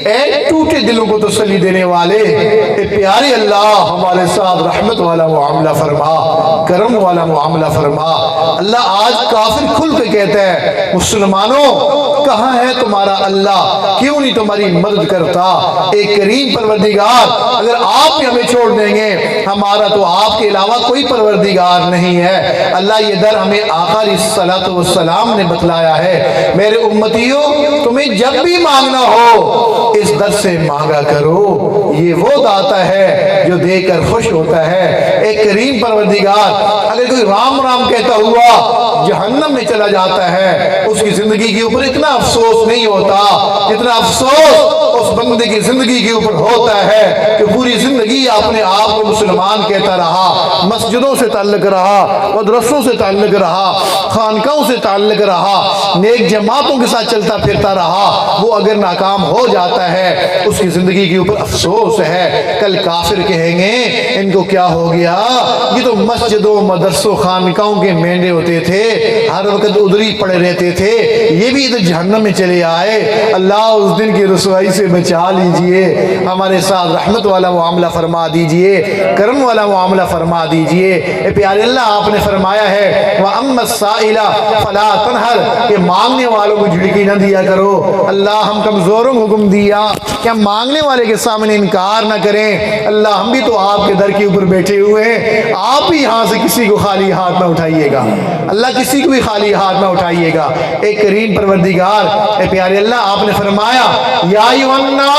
اے ٹوٹے دلوں کو تسلی دینے والے، اے پیارے اللہ ہمارے ساتھ رحمت والا معاملہ فرما، کرم والا معاملہ فرما. اللہ آج کافر کھل کے کہتا ہے، مسلمانوں کہاں ہے تمہارا اللہ، کیوں نہیں تمہاری مدد کرتا؟ اے کریم پروردگار، اگر آپ بھی ہمیں چھوڑ دیں گے، ہمارا تو آپ کے علاوہ کوئی پروردگار نہیں ہے. اللہ یہ در ہمیں آقا علیہ السلام نے بتلایا ہے، میرے امتیوں تمہیں جب بھی مانگنا ہو اس در سے مانگا کرو، یہ وہ داتا ہے جو دے کر خوش ہوتا ہے. اے کریم پروردگار، اگر کوئی رام رام کہتا ہوا جہنم میں چلا جاتا ہے، اس کی زندگی کے اوپر اتنا افسوس نہیں ہوتا جتنا افسوس اس بندے کی زندگی کے اوپر ہوتا ہے کہ پوری زندگی اپنے آپ کو مسلمان کہتا رہا، مسجدوں سے تعلق رہا، مدرسوں سے تعلق رہا، خانقاہوں سے تعلق رہا، نیک جماعتوں کے ساتھ چلتا پھرتا رہا. وہ اگر ناکام ہو جاتا ہے اس کی زندگی کے اوپر افسوس ہے. کل کافر کہیں گے ان کو کیا ہو گیا، یہ تو مسجدوں مدرسوں خانقاہوں کے مینڈے ہوتے تھے، ہر وقت ادھری پڑے رہتے تھے، یہ بھی ادھر جہنم میں چلے آئے. اللہ اس دن کی رسوائی سے بچا لیجئے، ہمارے ساتھ رحمت والا معاملہ فرما دیجئے، کرم والا معاملہ فرما دیجئے. اے پیارے اللہ، آپ نے فرمایا ہے وَأَمَّا السَّائِلَ فَلَا تَنْهَرْ، کہ مانگنے والوں کو جھڑکی نہ دیا کرو. اللہ ہم کمزوروں کو حکم دیا کہ ہم مانگنے والے کے سامنے انکار نہ کریں. اللہ ہم بھی تو آپ کے در کے اوپر بیٹھے ہوئے ہیں، آپ ہی یہاں سے کسی کو خالی ہاتھ نہ اٹھائیے گا. اللہ کسی کو بھی خالی ہاتھ نہ اٹھائیے گا. اے کریم پروردگار، اے پیارے اللہ، آپ نے فرمایا یا ایھا الناس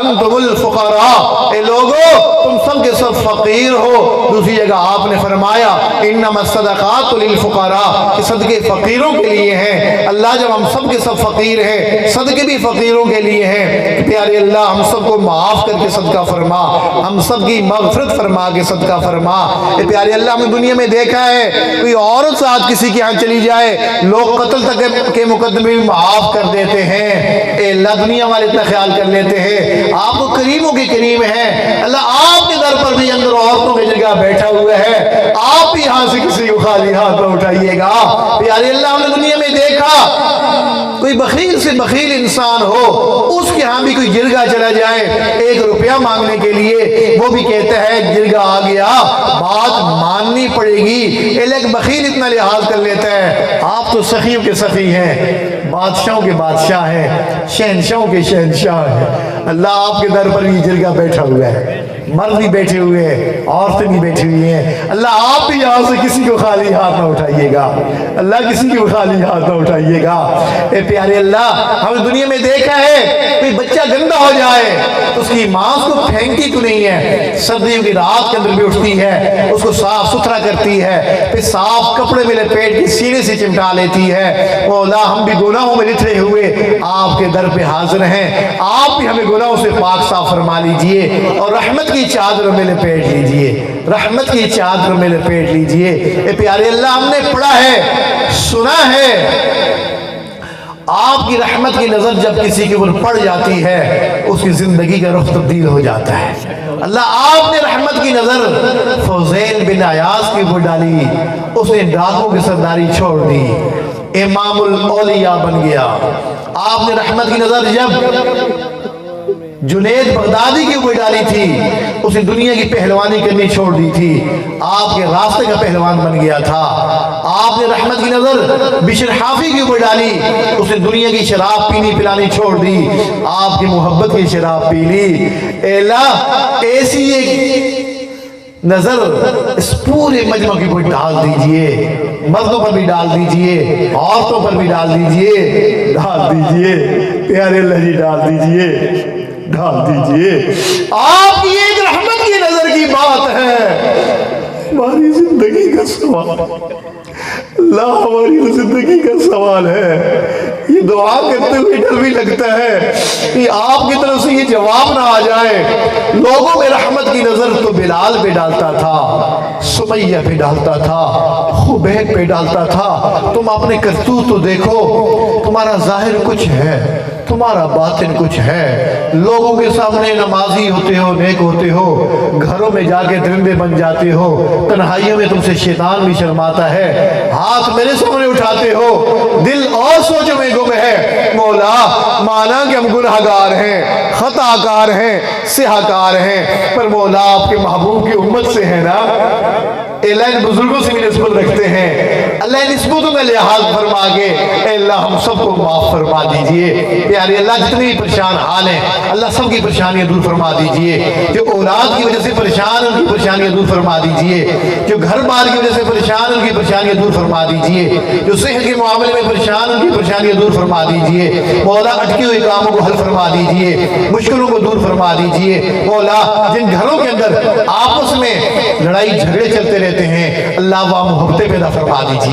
انتم الفقراء، اے لوگو تم سب کے سب فقیر ہو. دوسری جگہ آپ نے فرمایا انما الصدقات للفقراء، کہ صدقے فقیروں کے لیے ہیں. اللہ جب ہم سب کے سب فقیر ہیں، صدقے بھی فقیروں کے لیے ہیں. پیارے اللہ ہم سب کو معاف کر کے صدقہ فرما، ہم سب کی مغفرت فرما کے صدقہ فرما. اے پیارے اللہ، ہم نے دنیا میں دیکھا ہے کوئی عورت ساتھ کسی کے ہاں چلی جائے، لوگ قتل تک کے مقدمے بھی معاف کر دیتے ہیں. اے اللہ، دنیا والے اتنا خیال کر لیتے ہیں، آپ کو کریموں کے کریم ہیں. اللہ آپ کے در پر بھی اندر عورتوں کی جگہ بیٹھا ہوا ہے، آپ بھی یہاں سے کسی کو خالی ہاتھ نہ اٹھائیے گا. پیارے اللہ، ہم نے دنیا میں دیکھا کوئی کوئی بخیل سے بخیل انسان ہو، اس کے ہاں بھی کوئی جرگہ چلا جائے 1 روپیہ مانگنے کے لیے، وہ بھی کہتا ہے جرگہ آ گیا، بات ماننی پڑے گی۔ لیکن بخیل اتنا لحاظ کر لیتا ہے، آپ تو سخیوں کے سخی ہیں، بادشاہوں کے بادشاہ ہیں، شہنشاہوں کے شہنشاہ ہیں۔ اللہ آپ کے در پر یہ جرگہ بیٹھا ہوا ہے، مرد بھی بیٹھے ہوئے ہیں، عورتیں بھی بیٹھی ہوئی ہیں۔ اللہ آپ بھی یہاں سے کسی کو خالی ہاتھ نہ اٹھائیے گا، اللہ کسی کو خالی ہاتھ نہ اٹھائیے گا۔ اے پیارے اللہ، ہم نے دنیا میں دیکھا ہے کوئی بچہ گندا ہو جائے تو اس کی ماں اس کو پھینکتی تو نہیں ہے، سردیوں کی رات کے اندر بھی اٹھتی ہے، اس کو صاف ستھرا کرتی ہے، پھر صاف کپڑے میں لپیٹ کے سینے سے چمٹا لیتی ہے۔ مولا ہم بھی گناہوں میں لتھڑے ہوئے آپ کے در پہ حاضر ہیں، آپ بھی ہمیں گناہوں سے پاک صاف فرما لیجئے اور رحمت کی چادر میں لپیٹ لیجئے، رحمت کی چادر میں لپیٹ لیجئے۔ اے پیارے اللہ، ہم نے پڑھا ہے، سنا ہے، آپ کی رحمت کی نظر جب کسی کے اوپر پڑ جاتی ہے اس کی زندگی کا رخ تبدیل ہو جاتا ہے۔ اللہ آپ نے رحمت کی نظر فوزیل بن عیاض کے اوپر ڈالی، اس نے ڈاکوں کی سرداری چھوڑ دی، امام الاولیاء بن گیا۔ آپ نے رحمت کی نظر جب جنید بغدادی کے اوپر ڈالی تھی، اس نے دنیا کی پہلوانی کرنی چھوڑ دی تھی، آپ کے راستے کا پہلوان بن گیا تھا۔ آپ نے رحمت کی نظر بشر حافی کے اوپر ڈالی، اس نے دنیا کی شراب پینی پلانی چھوڑ دی، آپ کی محبت کی شراب پی لی۔ اے اللہ، ایسی ایک نظر اس پورے مجمع کے اوپر ڈال دیجئے، مردوں پر بھی ڈال دیجئے، عورتوں پر بھی ڈال دیجئے، ڈال دیجئے پیارے اللہ جی، ڈال دیجئے، ڈال دیجئے۔ آپ کی ایک رحمت کی نظر کی بات ہے، ہماری زندگی کا سوال، اللہ ہماری زندگی کا سوال ہے۔ یہ دعا کرتے ہوئے ڈر بھی لگتا ہے کہ آپ کی طرف سے یہ جواب نہ آ جائے۔ لوگوں میں رحمت کی نظر تو بلال پہ ڈالتا تھا، سمیہ پہ ڈالتا تھا، خبیب پہ ڈالتا تھا، تم اپنے کرتوت تو دیکھو، تمہارا ظاہر کچھ ہے، تمہارا باطن کچھ ہے۔ لوگوں کے سامنے نمازی ہوتے ہو، نیک ہوتے ہو، گھروں میں جا کے درندے بن جاتے ہو، تنہائیوں میں تم سے شیطان بھی شرماتا ہے، ہاتھ میرے سامنے اٹھاتے ہو، دل اور سوچوں میں گم ہے۔ مولا مانا کہ ہم گناہگار ہیں، خطا کار ہیں، سیاہ کار ہیں، پر مولا آپ کے محبوب کی امت سے ہے نا، اللہ ان بزرگوں سے بھی نسبت رکھتے ہیں، اللہ ان نسبتوں کا لحاظ فرما کے اے اللہ ہم سب کو معاف فرما دیجئے۔ پیارے اللہ، جتنے بھی پریشان حال ہیں اللہ سب کی پریشانیاں دور فرما دیجئے، جو اولاد کی وجہ سے پریشان ان کی پریشانیاں دور فرما دیجئے، جو گھر بار کی وجہ سے پریشان ان کی پریشانیاں دور فرما دیجئے، جو صحت کے معاملے میں پریشان ان کی پریشانیاں دور فرما دیجئے۔ مولا اٹکی ہوئی کاموں کو حل فرما دیجئے، مشکلوں کو دور فرما دیجئے۔ مولا جن گھروں کے اندر آپس میں لڑائی جھگڑے چلتے رہتے ہیں اللہ وہ محبتیں پیدا فرما دیجئے۔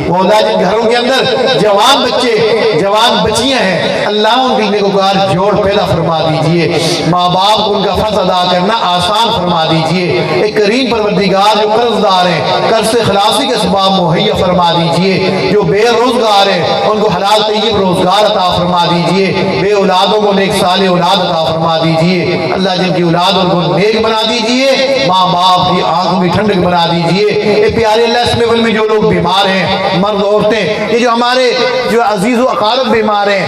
مولا جن گھروں کے اندر جوان بچے جوان بچیاں ہیں اللہ ان کے نیکوکار جوڑ پیدا فرما دیجئے، ماں باپ کو ان کا فرض ادا کرنا آسان فرما دیجئے۔ ایک کریم پروردگار جو قرض دار ہیں قرض سے خلاصی کے اسباب مہیا فرما دیجئے، جو بے روزگار ہیں ان کو حلال طیب روزگار عطا فرما دیجئے، بے اولادوں کو نیک صالح اولاد عطا فرما دیجئے۔ اللہ جن کی اولاد ان کو نیک بنا دیجئے، ماں باپ کی آنکھوں میں ٹھنڈک بنا دیجئے۔ اے پیارے اللہ، اس محفل میں جو لوگ بیمار ہیں مرد عورتیں، یہ جو ہمارے جو عزیز و اقارب بیمار ہیں،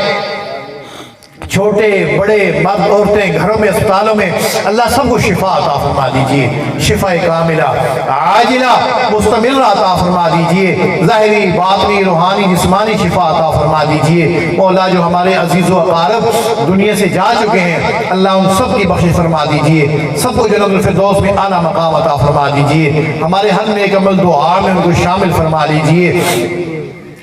چھوٹے بڑے مرد عورتیں گھروں میں اسپتالوں میں، اللہ سب کو شفا عطا فرما دیجئے، شفا کاملہ عاجلہ مستمرہ عطا فرما دیجئے، ظاہری باطنی روحانی جسمانی شفا عطا فرما دیجئے۔ مولا جو ہمارے عزیز و اقارب دنیا سے جا چکے ہیں اللہ ان سب کی بخشش فرما دیجئے، سب کو جنت الفردوس میں اعلیٰ مقام عطا فرما دیجئے، ہمارے ہر نیک عمل دعا میں ان کو شامل فرما لیجئے۔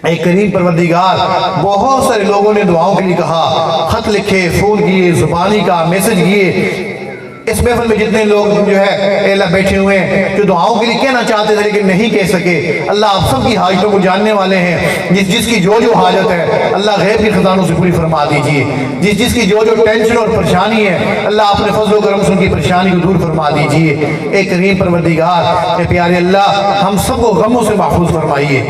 اے کریم پروردگار، بہت سارے لوگوں نے دعاؤں کے لیے کہا، خط لکھے، فون کیے، زبانی کا میسج کیے۔ اس محفل میں جتنے لوگ جو ہے اے اللہ بیٹھے ہوئے ہیں جو دعاؤں کے لیے کہنا چاہتے تھے لیکن نہیں کہہ سکے، اللہ آپ سب کی حاجتوں کو جاننے والے ہیں، جس کی جو حاجت ہے اللہ غیب کے خزانوں سے پوری فرما دیجئے، جس کی جو ٹینشن اور پریشانی ہے اللہ اپنے فضل و کرم سے ان کی پریشانی کو دور فرما دیجئے۔ اے کریم پروردگار، اے پیارے اللہ، ہم سب کو غموں سے محفوظ فرمائیے،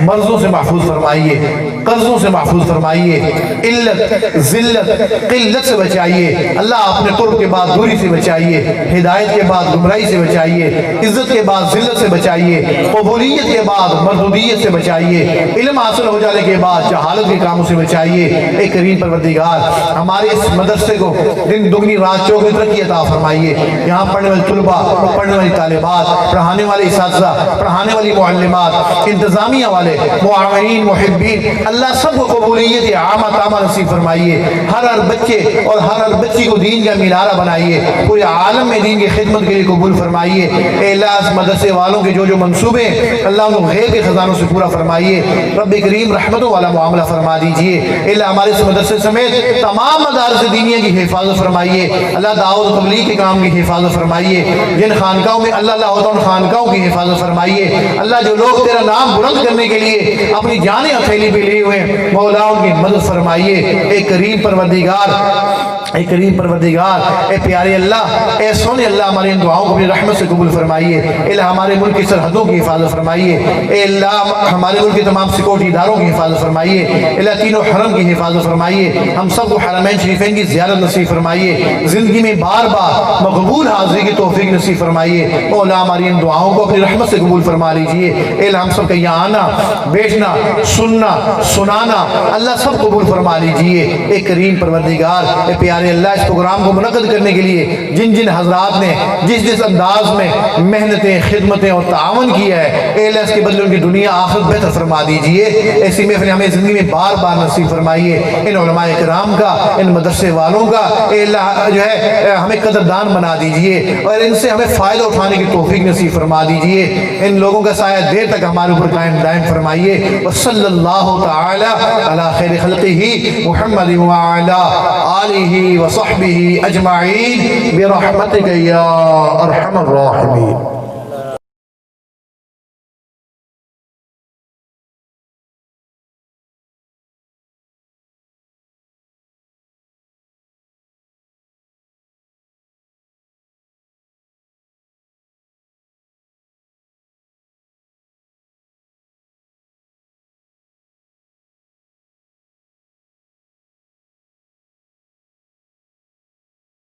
مرضوں سے محفوظ فرمائیے، قرضوں سے محفوظ فرمائیے، علت ذلت قلت سے بچائیے اللہ، اپنے قرب کے بعد دوری سے بچائیے، ہدایت کے بعد گمراہی سے بچائیے، عزت کے بعد ذلت سے بچائیے، قبولیت کے بعد مردودیت سے بچائیے، علم حاصل ہو جانے کے بعد جہالت کے کاموں سے بچائیے۔ اے کریم پروردگار ہمارے اس مدرسے کو دن دگنی رات چوگنی ترقی عطا فرمائیے، یہاں پڑھنے والے طلباء، پڑھنے والی طالبات، پڑھانے والے اساتذہ، پڑھانے والی معلمات، انتظامیہ والے، معاونین، محبین، اللہ سب کو قبولیت عامہ تامہ نصیب فرمائیے، ہر بچے اور ہر بچی کو دین کا مینارہ بنائیے، پورے عالم میں دین کی خدمت کے لیے قبول فرمائیے۔ اے اللہ اس مدرسے والوں کے جو منصوبے اللہ ان کو غیب کے خزانوں سے پورا فرمائیے، رب کریم رحمتوں والا معاملہ فرما دیجئے۔ اے اللہ ہمارے اس مدرسے سمیت تمام مدارس دینیہ کی حفاظت فرمائیے، اللہ دعوت و تبلیغ کے کام کی حفاظت فرمائیے، جن خانقاہوں میں اللہ ہوتا ان خانقاہوں کی حفاظت فرمائیے، اللہ جو لوگ تیرا نام بلند کرنے کے لیے اپنی جانیں ہتھیلی پہ لیے ہوئے مولا ان کی مدد فرمائیے۔ اے کریم پروردگار، اے کریم پروردگار، اے پیارے اللہ، اے سونے اللہ ہماری ان دعاؤں کو اپنی رحمت سے قبول فرمائیے۔ اے اللہ ہمارے ملک کی سرحدوں کی حفاظت فرمائیے، اے اللہ ہمارے ملک کے تمام سیکورٹی اداروں کی حفاظت فرمائیے، اے اللہ تینوں حرم کی حفاظت فرمائیے، ہم سب کو حرمین شریفین کی زیارت نصیب فرمائیے، زندگی میں بار بار مقبول حاضری کی توفیق نصیب فرمائیے۔ مولا ہماری ان دعاؤں کو اپنی رحمت سے قبول فرما لیجئے۔ اے اللہ ہم سب کا یہاں آنا، بیٹھنا، سننا، سنانا اللہ سب قبول فرما لیجئے۔ اے کریم پروردگار، اے پیارے اللہ اس پروگرام کو منعقد کرنے کے لیے جن جن حضرات نے جس انداز میں محنتیں، خدمتیں اور تعاون کیا ہے، اے اللہ اس کے بدلے ان کی دنیا آخرت بہتر فرما دیجئے۔ ایسی محفل ہمیں زندگی میں بار بار نصیب فرمائیے۔ ان علماء کرام کا، ان مدرسے والوں کا اے اللہ جو ہے ہمیں قدردان بنا دیجئے اور ان سے ہمیں فائدہ اٹھانے کی توفیق نصیب فرما دیجئے۔ ان لوگوں کا سایہ دیر تک ہمارے اوپر قائم دائم فرمائیے۔ وصلی اللہ تعالی علی خیر خلقہ محمد وعلی آلہ وصحبہ اجمعین برحمتک یا ارحم الراحمین۔